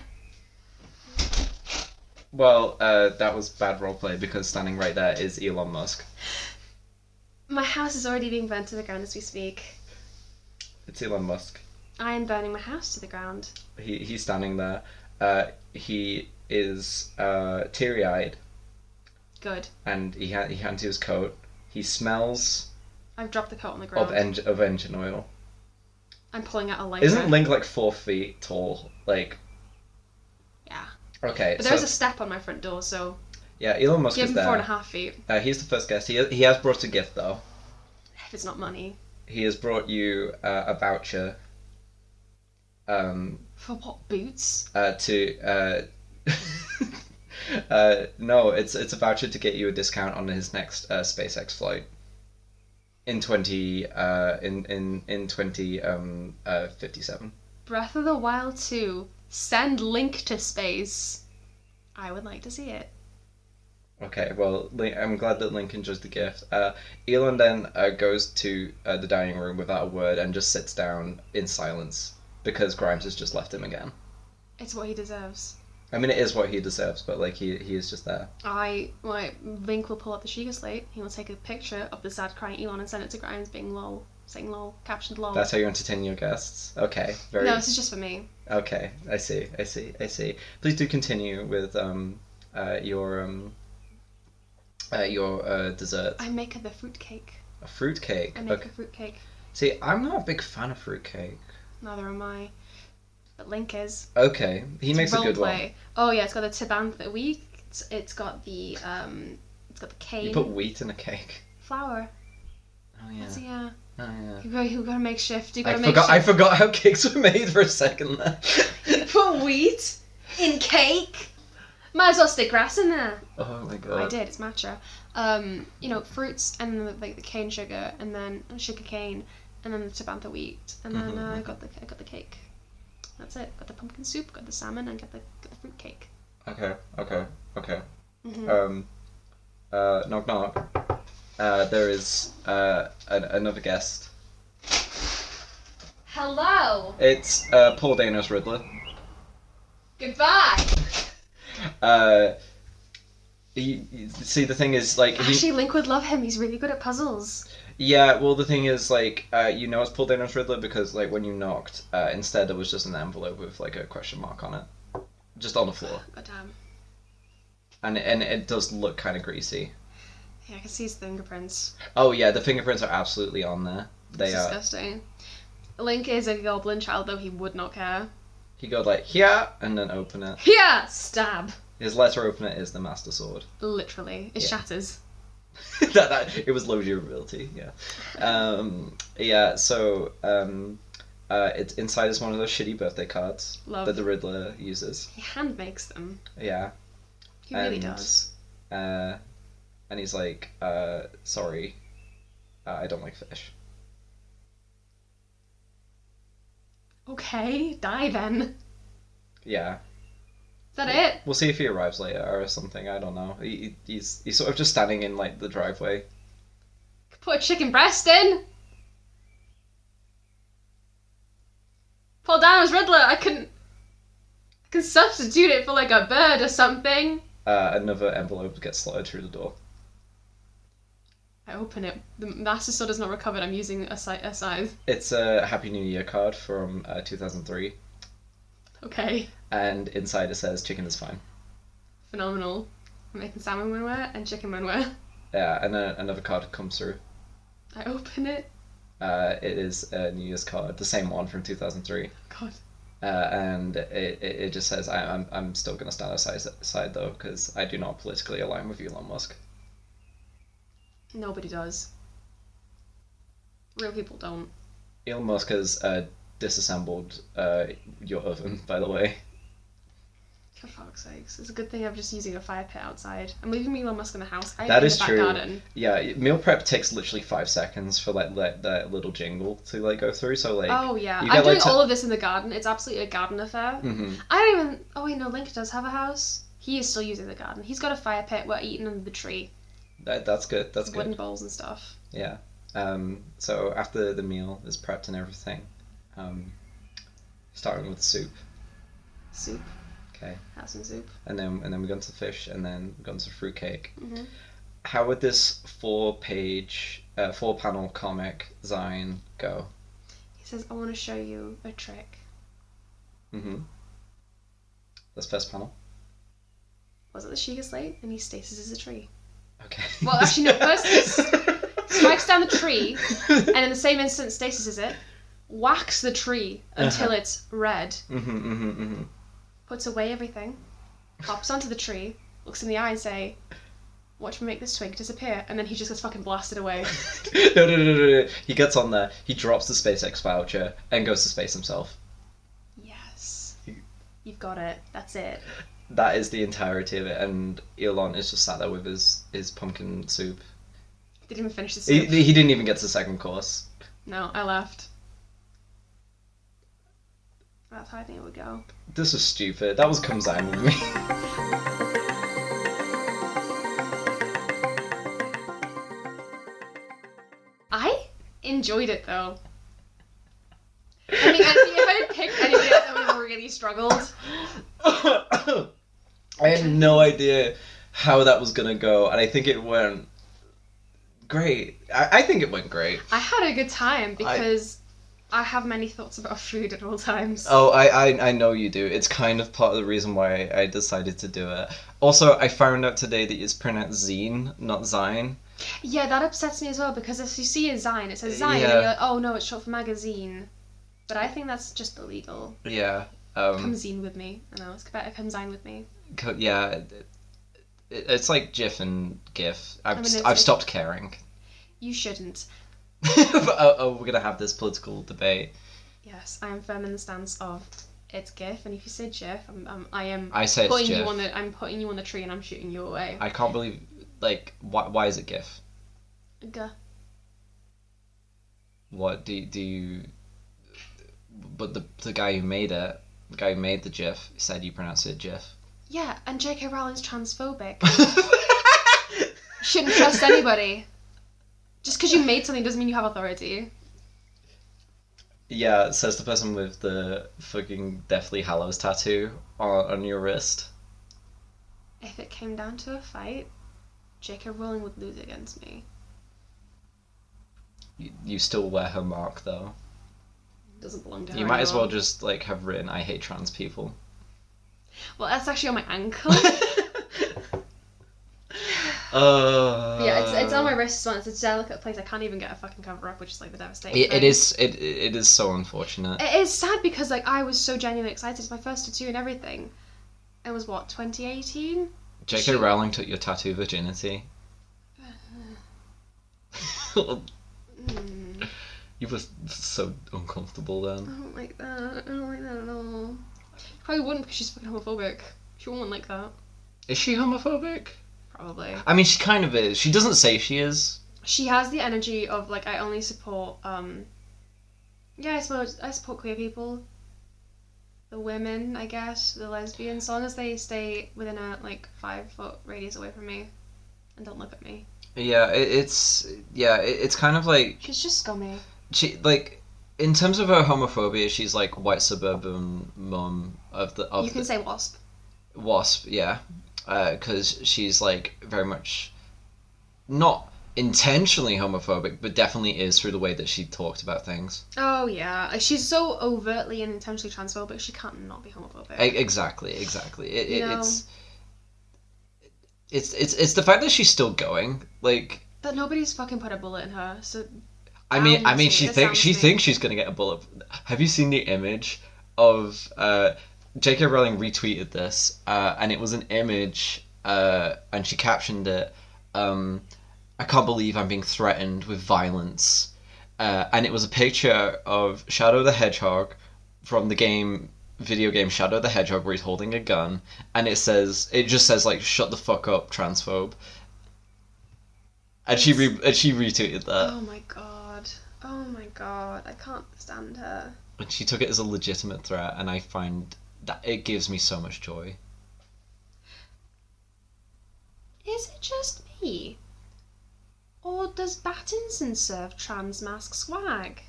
Well, that was bad roleplay because standing right there is Elon Musk. My house is already being burnt to the ground as we speak. It's Elon Musk. I am burning my house to the ground. He's standing there. He is teary-eyed. Good. And he hands you his coat. He smells. I've dropped the coat on the ground. Of engine oil. I'm pulling out a lighter. Isn't Link like 4 feet tall? Like. Yeah. Okay. But there's a step on my front door, so. Yeah, Elon Musk give is him there. 4.5 feet. He's the first guest. He has brought a gift though. If it's not money. He has brought you a voucher. For what, boots? To no, it's a voucher to get you a discount on his next SpaceX flight. In 2057. Breath of the Wild 2. Send Link to space. I would like to see it. Okay, well, I'm glad that Link enjoys the gift. Elon then goes to the dining room without a word and just sits down in silence because Grimes has just left him again. It's what he deserves. I mean, it is what he deserves, but like he is just there. Link will pull up the Sheikah slate. He will take a picture of the sad crying Elon and send it to Grimes, being lol, saying lol, captioned lol. That's how you entertain your guests. Okay, very. No, this is just for me. Okay, I see. Please do continue with your dessert. I make the fruitcake. A fruitcake. I make a fruitcake. See, I'm not a big fan of fruitcake. Neither am I. But Link is. Okay, he makes a good one. Oh yeah, it's got the tabantha wheat. It's got the cane. You put wheat in a cake. Flour. Oh yeah. Yeah. Oh yeah. You gotta make shift. I forgot how cakes were made for a second there. You put wheat in cake. Might as well stick grass in there. Oh my god. I did. It's matcha. Fruits and then like the cane sugar and then sugar cane and then the tabantha wheat and then I got the cake. That's it. Got the pumpkin soup, got the salmon, and got the fruit cake. Okay. Mm-hmm. Knock knock. There is another guest. Hello. It's Paul Dano's Riddler. Goodbye. See, the thing is, like, actually, Link would love him. He's really good at puzzles. Yeah, well, the thing is, like, it's Paul Dano's Riddler because, like, when you knocked, instead there was just an envelope with, like, a question mark on it. Just on the floor. God damn. And it does look kind of greasy. Yeah, I can see his fingerprints. Oh, yeah, the fingerprints are absolutely on there. They are. Disgusting. Link is a goblin child, though he would not care. He'd go, like, here, and then open it. Here! Stab. His letter opener is the Master Sword. Literally. It shatters. It was low durability, yeah. So it's inside is one of those shitty birthday cards that the Riddler uses. He hand makes them. Yeah. He really does. And he's like, sorry, I don't like fish. Okay, die then. Yeah. Is that it? We'll see if he arrives later or something. I don't know. He's sort of just standing in like the driveway. Put a chicken breast in. Paul Dano's Riddler. I can substitute it for like a bird or something. Another envelope gets slotted through the door. I open it. The Master Sword is not recovered. I'm using a scythe. It's a Happy New Year card from 2003. Okay. And inside it says chicken is fine. Phenomenal. I'm making salmon windwear and chicken windwear. Yeah, and another card comes through. I open it. It is a New Year's card, the same one from 2003. God. And it just says, I'm still going to stand aside though, because I do not politically align with Elon Musk. Nobody does. Real people don't. Elon Musk has disassembled your oven, by the way. For fuck's sakes. It's a good thing I'm just using a fire pit outside. I'm leaving Elon Musk in the house. That is true. Garden. Yeah, meal prep takes literally 5 seconds for like that little jingle to like go through. So like. Oh yeah, I'm doing all of this in the garden. It's absolutely a garden affair. Mm-hmm. I don't even. Oh wait, no. Link does have a house. He is still using the garden. He's got a fire pit. We're eating under the tree. That's good. That's good. Wooden bowls and stuff. Yeah. So after the meal is prepped and everything, starting with soup. Soup. Okay. Have some soup. And then we go into fish, and then we go into fruitcake. Mm-hmm. How would this 4-panel comic zine go? He says, "I want to show you a trick." Mm-hmm. That's first panel. Was it the Shiga Slate? And he stasis a tree. Okay. Well, actually, no. First, he strikes down the tree, and in the same instant, stasis it. Whacks the tree until it's red. Mm-hmm. Puts away everything, hops onto the tree, looks in the eye and say, "Watch me make this twig disappear," and then he just gets fucking blasted away. No. He gets on there, he drops the SpaceX voucher, and goes to space himself. Yes. You've got it. That's it. That is the entirety of it, and Elon is just sat there with his pumpkin soup. Didn't even finish the soup. He didn't even get to the second course. No, I left. That's how I think it would go. This was stupid. That was Comes On with me. I enjoyed it though. I mean, if I had picked anybody else, I would have really struggled. I had no idea how that was gonna go, and I think it went great. I think it went great. I had a good time because I have many thoughts about food at all times. Oh, I know you do. It's kind of part of the reason why I decided to do it. Also, I found out today that it's pronounced zine, not zine. Yeah, that upsets me as well, because if you see a zine, it says zine, Yeah. and you're like, oh no, it's short for magazine. But I think that's just illegal. Yeah. Come zine with me. I know, it's better come zine with me. Yeah. It's like GIF and GIF. I've stopped caring. You shouldn't. We're gonna have this political debate. Yes, I am firm in the stance of it's GIF, and if you say GIF, I say it's GIF. I'm putting you on the tree and I'm shooting you away. I can't believe, like, why is it GIF? Guh. What do you? But the guy who made it, the guy who made the GIF, said you pronounce it GIF. Yeah, and J.K. Rowling's transphobic. Shouldn't trust anybody. Just because you made something doesn't mean you have authority. Yeah, says the person with the fucking Deathly Hallows tattoo on your wrist. If it came down to a fight, J.K. Rowling would lose against me. You still wear her mark, though. Doesn't belong to her. You might as anymore. well just like have written "I hate trans people." Well, that's actually on my ankle. Yeah, it's on my wrist as well. It's a delicate place. I can't even get a fucking cover up, which is like the devastating thing. It is so unfortunate. It is sad because like I was so genuinely excited. It's my first tattoo and everything, It was what, 2018? J.K. Rowling took your tattoo virginity. You were so uncomfortable then. I don't like that. I don't like that at all. Probably wouldn't because she's fucking homophobic. She won't like that. Is she homophobic? Probably. I mean, she kind of is. She doesn't say she is. She has the energy of, like, I only support, yeah, I support queer people. The women, I guess, the lesbians, as long as they stay within a, like, 5-foot radius away from me and don't look at me. Yeah, it's kind of like... She's just scummy. She, like, in terms of her homophobia, she's like white suburban mum of the... You can say wasp. Wasp, yeah. Because she's, like, very much not intentionally homophobic, but definitely is through the way that she talked about things. Oh, yeah. Like, she's so overtly and intentionally transphobic, she can't not be homophobic. Exactly. It's the fact that she's still going, like... But nobody's fucking put a bullet in her, so... I mean, she thinks she's gonna get a bullet. Have you seen the image of... J.K. Rowling retweeted this, and it was an image, and she captioned it, I can't believe I'm being threatened with violence. And it was a picture of Shadow the Hedgehog from the video game Shadow the Hedgehog, where he's holding a gun, and it just says like, shut the fuck up, transphobe. And she retweeted that. Oh my god, I can't stand her. And she took it as a legitimate threat, and I find that it gives me so much joy. Is it just me? Or does Battinson serve trans mask swag?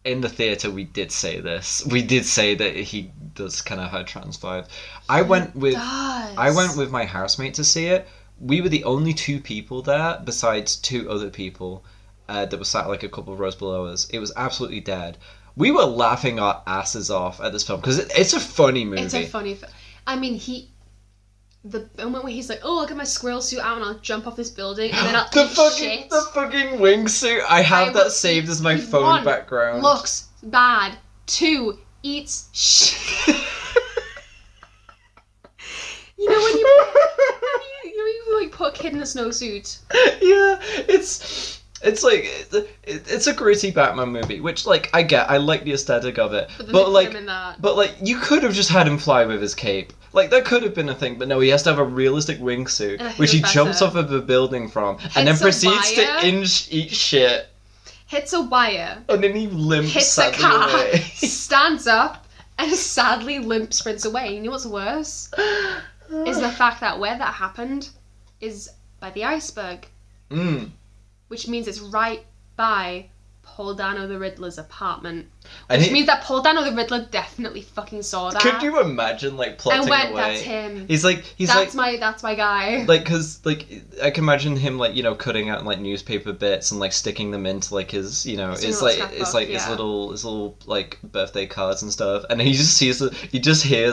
In the theatre, we did say this. We did say that he does kind of have a trans vibe. I went with my housemate to see it. We were the only 2 people there, besides 2 other people that were sat like a couple of rows below us. It was absolutely dead. We were laughing our asses off at this film because it's a funny movie. It's a funny film. I mean, the moment where he's like, "Oh, look at my squirrel suit out, and I'll jump off this building, and then I'll eat shit." The fucking wingsuit. I have that saved as my phone 1, background. Looks bad. 2, eats shit. You know when you like put a kid in a snowsuit. Yeah, it's like it's a gritty Batman movie, which like I like the aesthetic of it, but like you could have just had him fly with his cape. Like that could have been a thing, but no, he has to have a realistic wingsuit, which he jumps off of a building from, and then proceeds to eat shit. Hits a wire. And then he limps. Hits a car. Stands up and sadly limp sprints away. You know what's worse? Is the fact that where that happened is by the iceberg. Which means it's right by Paul Dano the Riddler's apartment. Which means that Paul Dano the Riddler definitely fucking saw that. Could you imagine, like, plotting and went, away? That's him. That's my guy. Like, because, like, I can imagine him, like, you know, cutting out, like, newspaper bits and, like, sticking them into, like, his, you know, his little, like, birthday cards and stuff. And he just hears,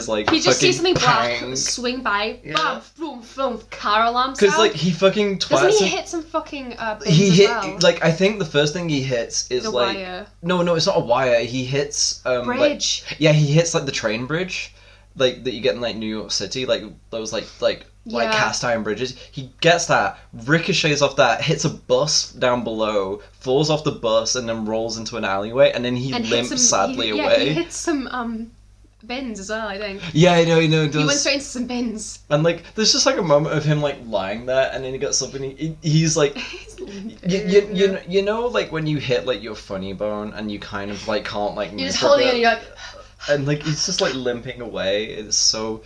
like, he just sees something bang. black swing by, bam, boom, boom, car alarms because, like, he fucking twats. Doesn't he hit some fucking bins like, I think the first thing he hits is, like... wire. No, it's not a wire. He hits... bridge. Like, he hits, like, the train bridge, like, that you get in, like, New York City, like, those, like cast iron bridges. He gets that, ricochets off that, hits a bus down below, falls off the bus, and then rolls into an alleyway, and then he limps sadly away. Yeah, he hits some bins as well, I think. Yeah, I know, he went straight into some bins. And, like, there's just, like, a moment of him, like, lying there, and then he gets up and he's, like... you know, like, when you hit, like, your funny bone, and you kind of, like, can't, like... You're just holding it, and you're like... And, like, he's just, like, limping away. It's so...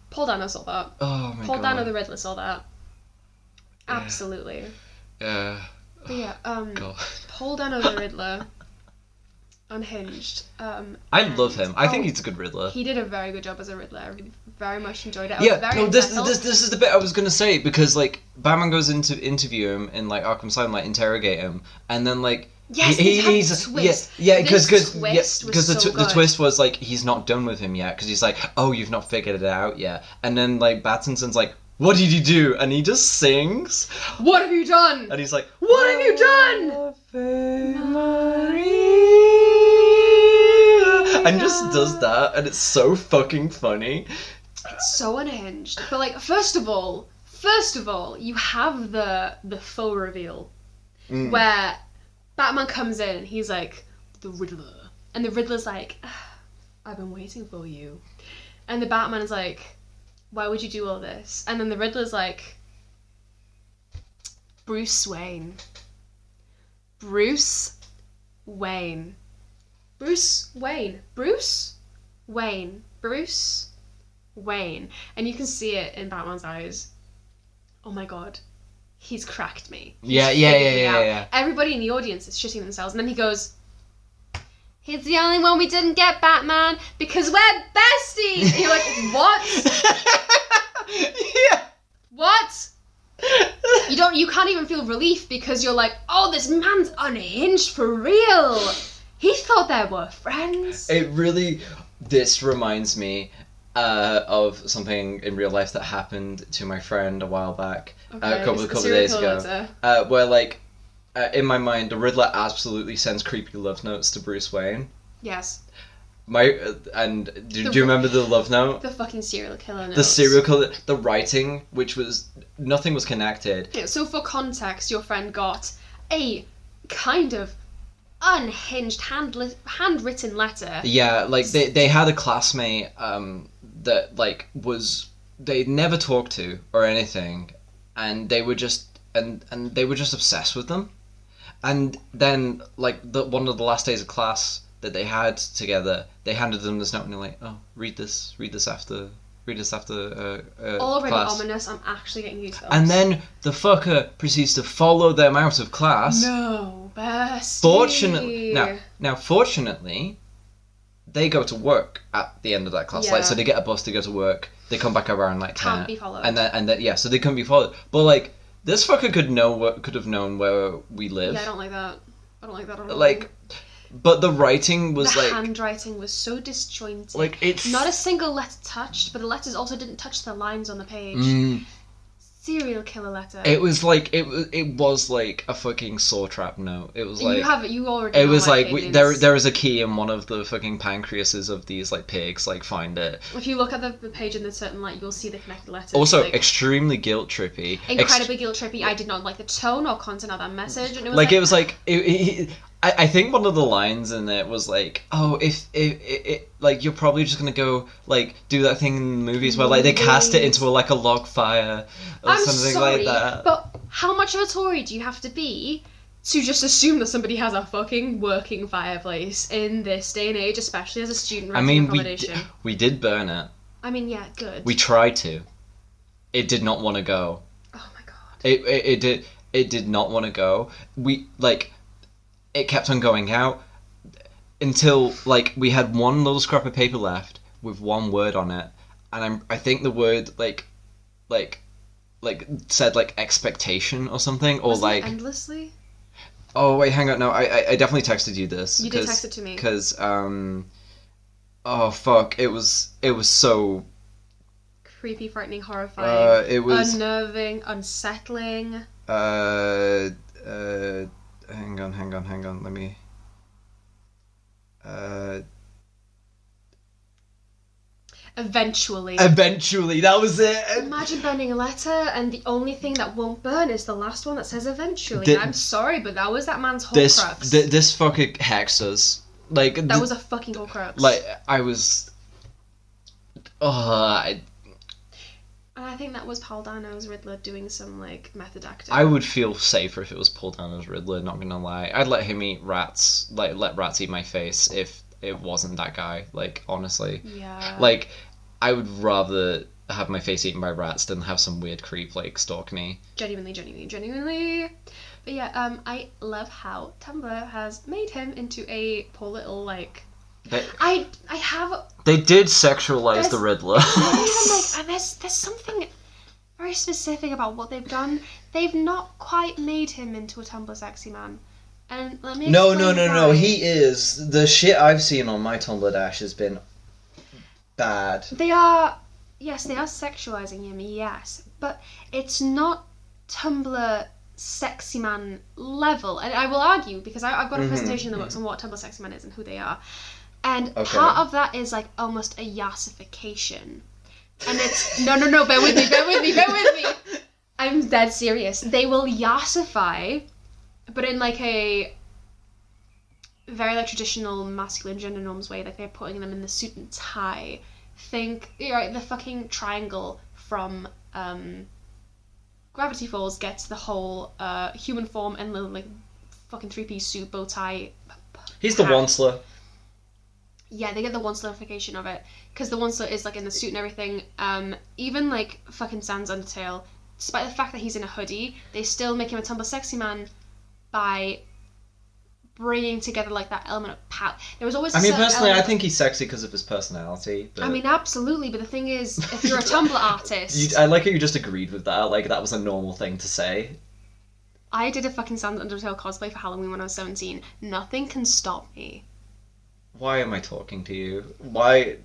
Paul Dano saw that. Oh, my God. Paul Dano the Riddler saw that. Absolutely. Yeah. But yeah, God. Paul Dano the Riddler... Unhinged. I love him. I think he's a good Riddler. He did a very good job as a Riddler. I really, very much enjoyed it. This is the bit I was gonna say, because like Batman goes into interview him in like Arkham Asylum, like interrogate him, and then like he's a twist. Because the twist was like he's not done with him yet, because he's like, oh, you've not figured it out yet, and then like Battinson's like, what did you do? And he just sings, what have you done? And he's like, what have you done? And just does that, and it's so fucking funny. It's so unhinged. But like, first of all, you have the full reveal where Batman comes in and he's like, the Riddler, and the Riddler's like, I've been waiting for you, and the Batman is like, why would you do all this? And then the Riddler's like, Bruce Wayne. Bruce Wayne. Bruce Wayne. Bruce Wayne. Bruce Wayne. And you can see it in Batman's eyes. Oh my god. He's cracked me. Yeah. Everybody in the audience is shitting themselves. And then he goes, he's the only one we didn't get, Batman, because we're besties. And you're like, what? Yeah. What? You can't even feel relief because you're like, oh, this man's unhinged for real. He thought they were friends. This reminds me of something in real life that happened to my friend a while back, a couple of days ago, where like, in my mind, the Riddler absolutely sends creepy love notes to Bruce Wayne. Yes. Do you remember the love note? The fucking serial killer notes. The serial killer, the writing, which was, nothing was connected. Yeah, so for context, your friend got a kind of unhinged handwritten letter. Yeah, like they had a classmate that like they never talked to or anything, and they were just they were just obsessed with them. And then like one of the last days of class that they had together, they handed them this note and they're like, oh, read this after already class. Ominous. I'm actually getting goosebumps. And then the fucker proceeds to follow them out of class. No, bestie. Fortunately, they go to work at the end of that class. Yeah. Like, so they get a bus to go to work. They come back around like 10. Can't be followed. And then yeah, so they couldn't be followed. But like, this fucker could have known where we live. Yeah, I don't like that. I don't like that at all. Like, but the writing was the like, handwriting was so disjointed. like, it's not a single letter touched, but the letters also didn't touch the lines on the page. Serial killer letter. It was like it was like a fucking saw trap note. It was like you already. It was like there is a key in one of the fucking pancreases of these like pigs. Like, find it. If you look at the page in a certain light, you'll see the connected letters. Also, like, extremely guilt trippy. Incredibly guilt trippy. I did not like the tone or content of that message, and it was like it was like I think one of the lines in it was like, oh, if like, you're probably just gonna go like do that thing in the movies where like they cast it into a log fire or something like that. But how much of a Tory do you have to be to just assume that somebody has a fucking working fireplace in this day and age, especially as a student renting accommodation? We did burn it. I mean, yeah, good. We tried to. It did not want to go. Oh my god. It did not want to go. It kept on going out until like we had one little scrap of paper left with one word on it, and I think the word like said like expectation or something, or Wasn't like it endlessly. Oh wait, hang on, no, I definitely texted you this. You did text it to me because oh fuck, it was so creepy, frightening, horrifying. It was unnerving, unsettling. Hang on, let me... Eventually, that was it! Imagine burning a letter and the only thing that won't burn is the last one that says eventually. I'm sorry, but that was that man's horcrux. This fucking hexed us. Like, that was a fucking horcrux. Like, I was... And I think that was Paul Dano's Riddler doing some, like, method acting. I would feel safer if it was Paul Dano's Riddler, not gonna lie. I'd let him eat rats, like, let rats eat my face if it wasn't that guy, like, honestly. Yeah. Like, I would rather have my face eaten by rats than have some weird creep, like, stalk me. Genuinely. But yeah, I love how Tumblr has made him into a poor little, like... I have... They did sexualize the Riddler. There's something very specific about what they've done. They've not quite made him into a Tumblr sexy man. And let me No, he is. The shit I've seen on my Tumblr Dash has been bad. They are sexualizing him, yes. But it's not Tumblr sexy man level. And I will argue, because I've got a presentation in the books on what Tumblr sexy man is and who they are. And part of that is like almost a yassification. And it's no, bear with me. I'm dead serious. They will yassify, but in like a very like traditional masculine gender norms way, like they're putting them in the suit and tie. Think the fucking triangle from Gravity Falls gets the whole human form and the like fucking 3-piece suit, bow tie. He's the Onceler. Yeah, they get the Oncelerification of it because the Onceler is like in the suit and everything. Even like fucking Sans Undertale, despite the fact that he's in a hoodie, they still make him a Tumblr sexy man by bringing together like that element of power. There was always. Personally, I think he's sexy because of his personality. But... absolutely. But the thing is, if you're a Tumblr artist, I like how you just agreed with that. Like that was a normal thing to say. I did a fucking Sans Undertale cosplay for Halloween when I was 17. Nothing can stop me. Why am I talking to you? Why?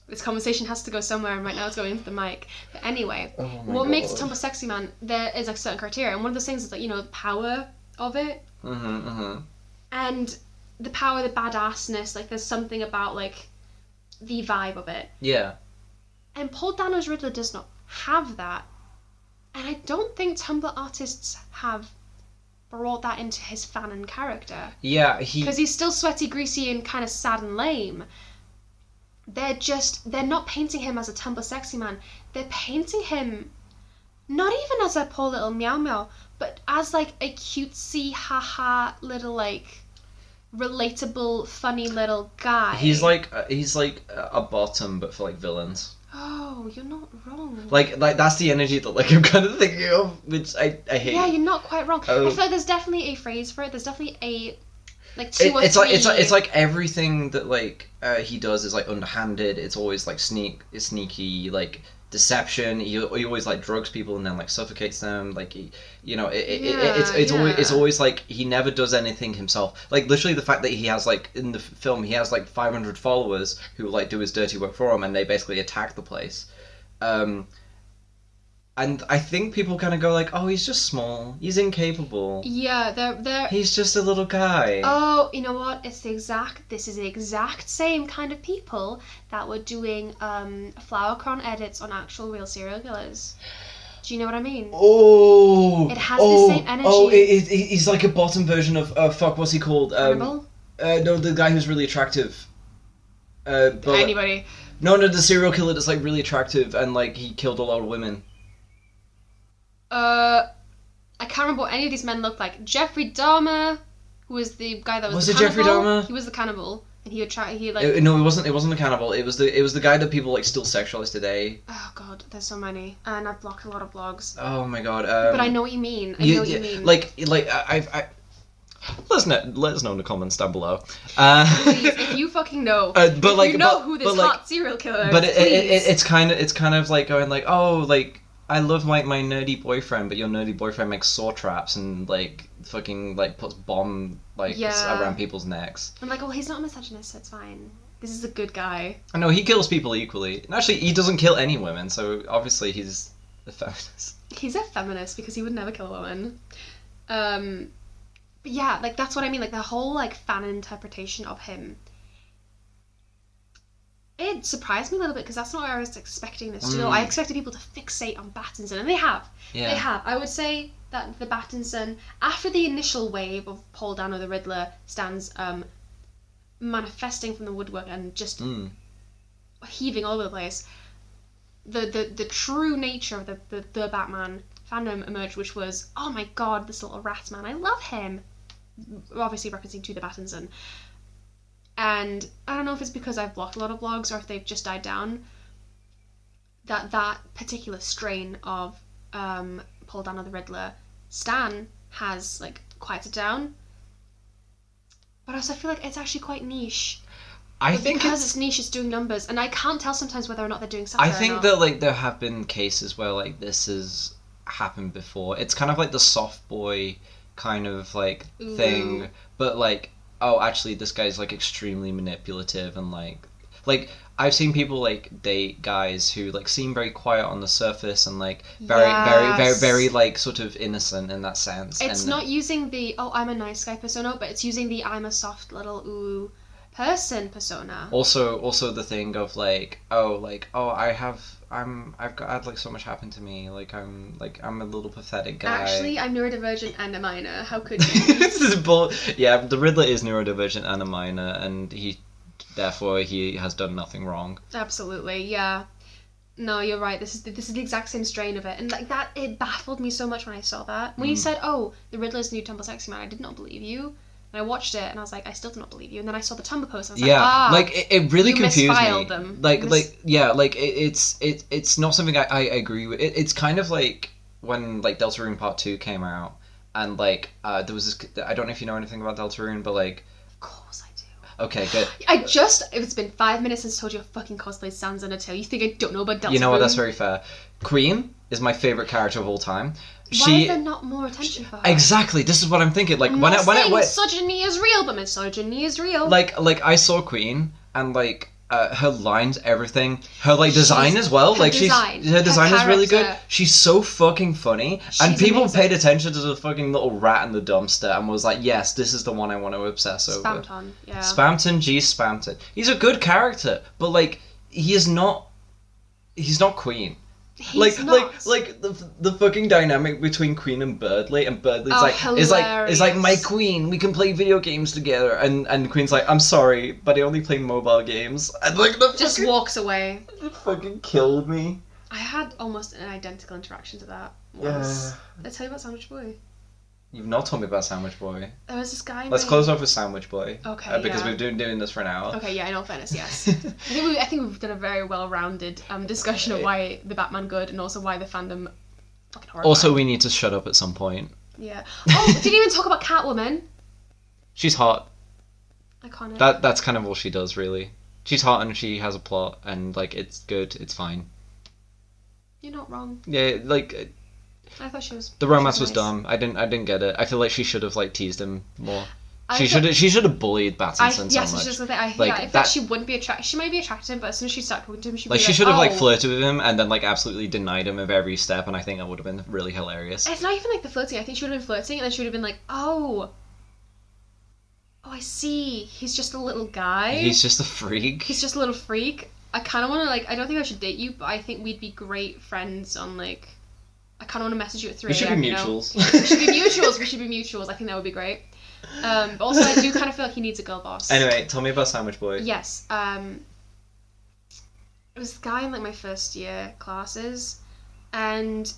This conversation has to go somewhere, and right now it's going into the mic. But anyway, what God. makes a Tumblr sexy man? There is like certain criteria, and one of those things is like the power of it. And the power, the badassness, like there's something about like the vibe of it. Yeah. And Paul Dano's Riddler does not have that. And I don't think Tumblr artists have brought that into his fanon character. Yeah, because he's still sweaty, greasy, and kind of sad and lame. They're not painting him as a Tumblr sexy man. They're painting him not even as a poor little meow meow, but as like a cutesy, haha little like relatable, funny little guy. He's like a bottom, but for like villains. Oh, you're not wrong. Like that's the energy that like I'm kind of thinking of, which I hate. Yeah, you're not quite wrong. I feel like there's definitely a phrase for it. There's definitely a like two or three. It's like everything that like he does is like underhanded. It's always like sneaky like deception. He always like drugs people and then like suffocates them. Like it's always like he never does anything himself. Like literally the fact that he has like in the film he has like 500 followers who like do his dirty work for him and they basically attack the place. And I think people kind of go like, oh, he's just small. He's incapable. Yeah, they're... He's just a little guy. Oh, you know what? This is the exact same kind of people that were doing flower crown edits on actual real serial killers. Do you know what I mean? Oh! It has the same energy. Oh, he's like a bottom version of, what's he called? Hannibal? No, the guy who's really attractive. Anybody. No, the serial killer that's like really attractive and like he killed a lot of women. I can't remember what any of these men looked like. Jeffrey Dahmer, who was the guy that was the cannibal. Was it Jeffrey Dahmer? He was the cannibal, and he would try. No, it wasn't. It wasn't the cannibal. It was the guy that people like still sexualize today. Oh god, there's so many, and I've blocked a lot of blogs. Oh my god. But I know what you mean. I know what you mean. Like I let us know in the comments down below. Please, if you fucking know, who this hot serial killer is. But it's kind of like going like, oh, like. I love my nerdy boyfriend, but your nerdy boyfriend makes saw traps and like fucking like puts bomb around people's necks. I'm like, oh, he's not a misogynist, so it's fine. This is a good guy. I know he kills people equally. And actually, he doesn't kill any women, so obviously he's a feminist. He's a feminist because he would never kill a woman. But yeah, like that's what I mean. Like the whole like fan interpretation of him. It surprised me a little bit because that's not what I was expecting this to do. I expected people to fixate on Battinson, and they have. Yeah. They have. I would say that the Battinson, after the initial wave of Paul Dano the Riddler stands manifesting from the woodwork and just heaving all over the place, the true nature of the Batman fandom emerged, which was, oh my god, this little rat man, I love him. Obviously referencing to the Battinson. And I don't know if it's because I've blocked a lot of blogs or if they've just died down, that particular strain of Paul Dano the Riddler stan has like quieted down. But also I feel like it's actually quite niche. I think because it's niche, it's doing numbers, and I can't tell sometimes whether or not they're doing satire. I think that like there have been cases where like this has happened before. It's kind of like the soft boy kind of like thing, but like, oh, actually, this guy's like extremely manipulative and like I've seen people like date guys who like seem very quiet on the surface and like very like sort of innocent in that sense. It's not using the I'm a nice guy persona, but it's using the I'm a soft little ooh. person persona. Also the thing of like, I've had like so much happen to me. Like I'm a little pathetic guy. Actually, I'm neurodivergent and a minor. How could you? This is yeah, the Riddler is neurodivergent and a minor, and therefore he has done nothing wrong. Absolutely, yeah. No, you're right. This is the exact same strain of it, and like that, it baffled me so much when I saw that. When you said, "Oh, the Riddler's the new Tumblr sexy man," I did not believe you. And I watched it, and I was like, I still do not believe you. And then I saw the Tumblr post, and I was like, it really confused me. Them. It's not something I agree with. It's kind of like when like Deltarune Part 2 came out, and like there was this. I don't know if you know anything about Deltarune, but like. Of course I do. Okay, good. It's been 5 minutes since I told you I fucking cosplayed Sans and Tail. You think I don't know about Deltarune? You know what? That's very fair. Queen is my favorite character of all time. Why is there not more attention for her? Exactly, this is what I'm thinking. Like I'm not saying misogyny is real, but misogyny is real. Like I saw Queen, and like her lines, everything, her like design as well. Her design is really good. She's so fucking funny, and people paid attention to the fucking little rat in the dumpster and was like, yes, this is the one I want to obsess over. Spamton, yeah. Spamton, Spamton. He's a good character, but like he's not Queen. Like the fucking dynamic between Queen and Birdley, and Birdley's is like my queen, we can play video games together, and Queen's like, I'm sorry, but I only play mobile games, and like just walks away. It fucking killed me. I had almost an identical interaction to that once. Yeah. Did I tell you about Sandwich Boy? You've not told me about Sandwich Boy. There was this guy. Let's close off with Sandwich Boy. Okay. Because we've been doing this for an hour. Okay, yeah, in all fairness, yes. I think we've done a very well-rounded discussion of why the Batman good and also why the fandom fucking horrifying. Also, we need to shut up at some point. Yeah. Oh, we didn't even talk about Catwoman. She's hot. Iconic. That's kind of all she does, really. She's hot and she has a plot, and like it's good. It's fine. You're not wrong. Yeah, like. I thought she was. The romance was nice. dumb. I didn't get it. I feel like she should have like teased him more. She should have bullied Pattinson so much. Yes, it's just the thing. I thought she wouldn't be attracted. She might be attracted, but as soon as she started talking to him, she'd be like, she should have like flirted with him and then like absolutely denied him of every step, and I think that would have been really hilarious. It's not even like the flirting. I think she would have been flirting, and then she would have been like, oh, I see. He's just a little guy. He's just a freak. He's just a little freak. I kind of want to like. I don't think I should date you, but I think we'd be great friends on like. I kind of want to message you at 3 a.m. We should be mutuals. We should be mutuals. I think that would be great. But also, I do kind of feel like he needs a girl boss. Anyway, tell me about Sandwich Boy. Yes. It was this guy in like my first year classes, and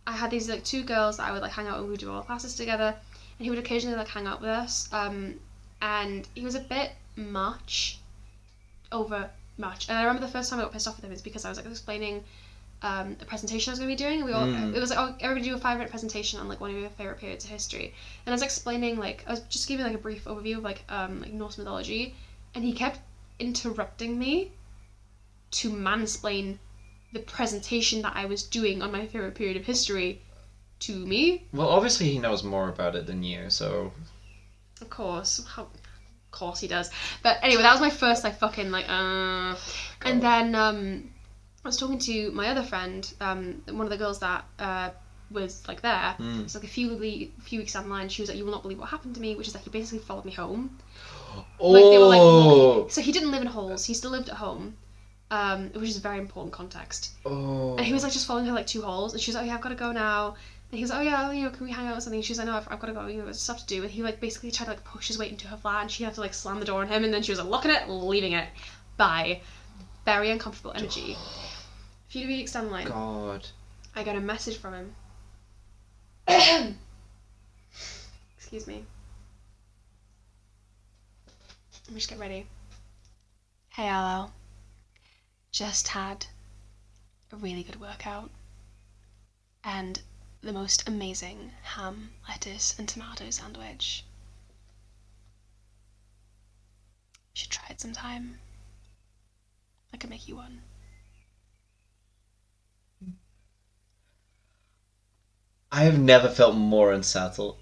I had these like two girls that I would like hang out with. We would do all classes together, and he would occasionally like hang out with us. And he was a bit much. And I remember the first time I got pissed off with him is because I was like explaining a presentation I was going to be doing, and we all it was like, oh, everybody do a 5-minute presentation on like one of your favorite periods of history, and I was explaining like I was just giving like a brief overview of like Norse mythology, and he kept interrupting me to mansplain the presentation that I was doing on my favorite period of history to me. Well, obviously he knows more about it than you, so of course he does, but anyway, that was my first like fucking like and then I was talking to my other friend, one of the girls that was like there. It's like a few weeks down the line. She was like, "You will not believe what happened to me," which is like he basically followed me home. Oh. Like they were like, so he didn't live in halls. He still lived at home, which is a very important context. Oh. And he was like just following her like 2 halls, and she was like, "Oh, yeah, I've got to go now." And he was like, "Oh yeah, can we hang out or something?" She was like, "No, I've got to go. There's stuff to do." And he like basically tried to like push his way into her flat, and she had to like slam the door on him, and then she was like, locking it, leaving it. Bye. Very uncomfortable energy. A few weeks down the line, God, I got a message from him. Excuse me. Let me just get ready. Hey, Arlo. Just had a really good workout. And the most amazing ham, lettuce, and tomato sandwich. You should try it sometime. I can make you one. I have never felt more unsettled.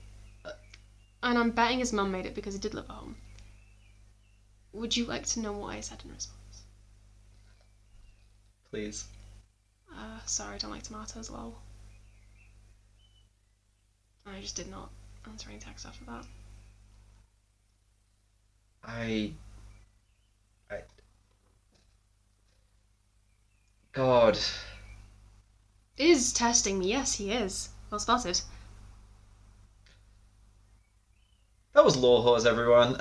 And I'm betting his mum made it because he did live at home. Would you like to know what I said in response? Please. Sorry, I don't like tomatoes, lol. I just did not answer any text after that. Lord is testing me. Yes, he is. Well spotted. That was Lore Whores, everyone.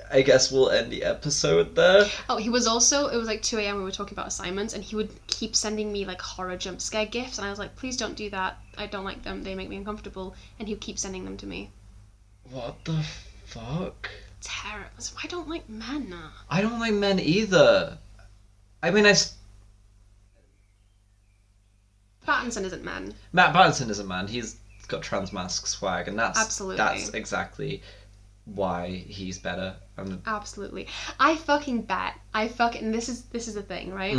I guess we'll end the episode there. Oh, he was also, it was like 2 a.m. we were talking about assignments, and he would keep sending me like horror jump scare gifs, and I was like, please don't do that. I don't like them. They make me uncomfortable. And he would keep sending them to me. What the fuck? Terrible. I don't like men. I don't like men either. I mean, Pattinson isn't men. Matt Pattinson is a man. He's got trans mask swag, and that's exactly why he's better. Absolutely. I fucking bet. This is the thing, right?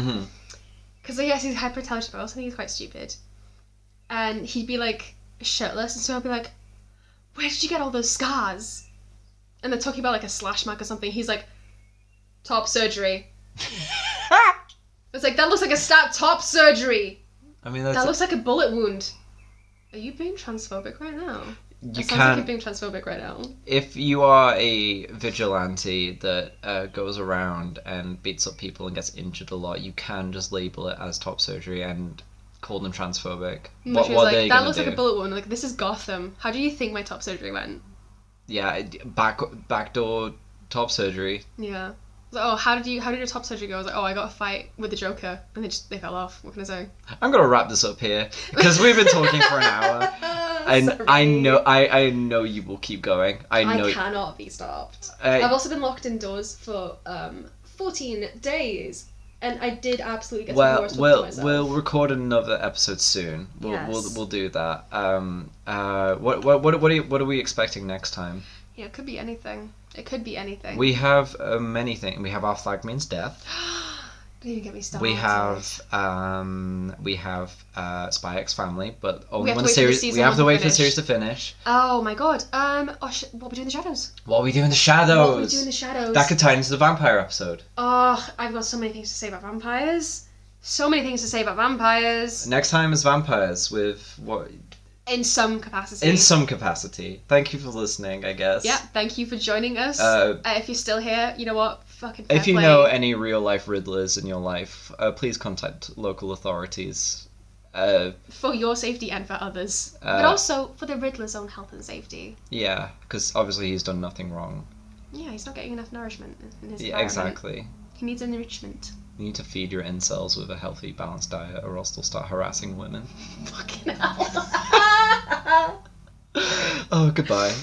Because yes, he's hyper intelligent, but I also think he's quite stupid. And he'd be like shirtless, and so I'd be like, "Where did you get all those scars?" And they're talking about like a slash mark or something. He's like, "Top surgery." It's like, that looks like a top surgery. I mean, that looks like a bullet wound. Are you being transphobic right now? You sounds like you're being transphobic right now. If you are a vigilante that goes around and beats up people and gets injured a lot, you can just label it as top surgery and call them transphobic. What are they that looks like a bullet wound. Like, this is Gotham. How do you think my top surgery went? Yeah, backdoor top surgery. Yeah. So, oh, how did your top surgery go? I was like, oh, I got a fight with the Joker, and they fell off. What can I say? I'm gonna wrap this up here because we've been talking for an hour, and I know you will keep going. I cannot be stopped. I've also been locked indoors for 14 days, and I did absolutely get some horror myself. We'll record another episode soon. We'll do that. What are we expecting next time? Yeah, it could be anything. It could be anything. We have many things. We have Our Flag Means Death. Don't even get me started. We have Spy X Family, but only when the series. We have to wait for the series to finish. Oh my god. What we do in the shadows? What we do in the shadows? That could tie into the vampire episode. Oh, I've got so many things to say about vampires. Next time is vampires with what? In some capacity. Thank you for listening, I guess. Yeah, thank you for joining us. If you're still here, you know what? Fucking fair play. Know any real life Riddlers in your life, please contact local authorities. For your safety and for others. But also for the Riddler's own health and safety. Yeah, because obviously he's done nothing wrong. Yeah, he's not getting enough nourishment in his environment. Yeah, exactly. He needs enrichment. You need to feed your incels with a healthy, balanced diet, or else they'll start harassing women. Fucking hell. Oh, goodbye.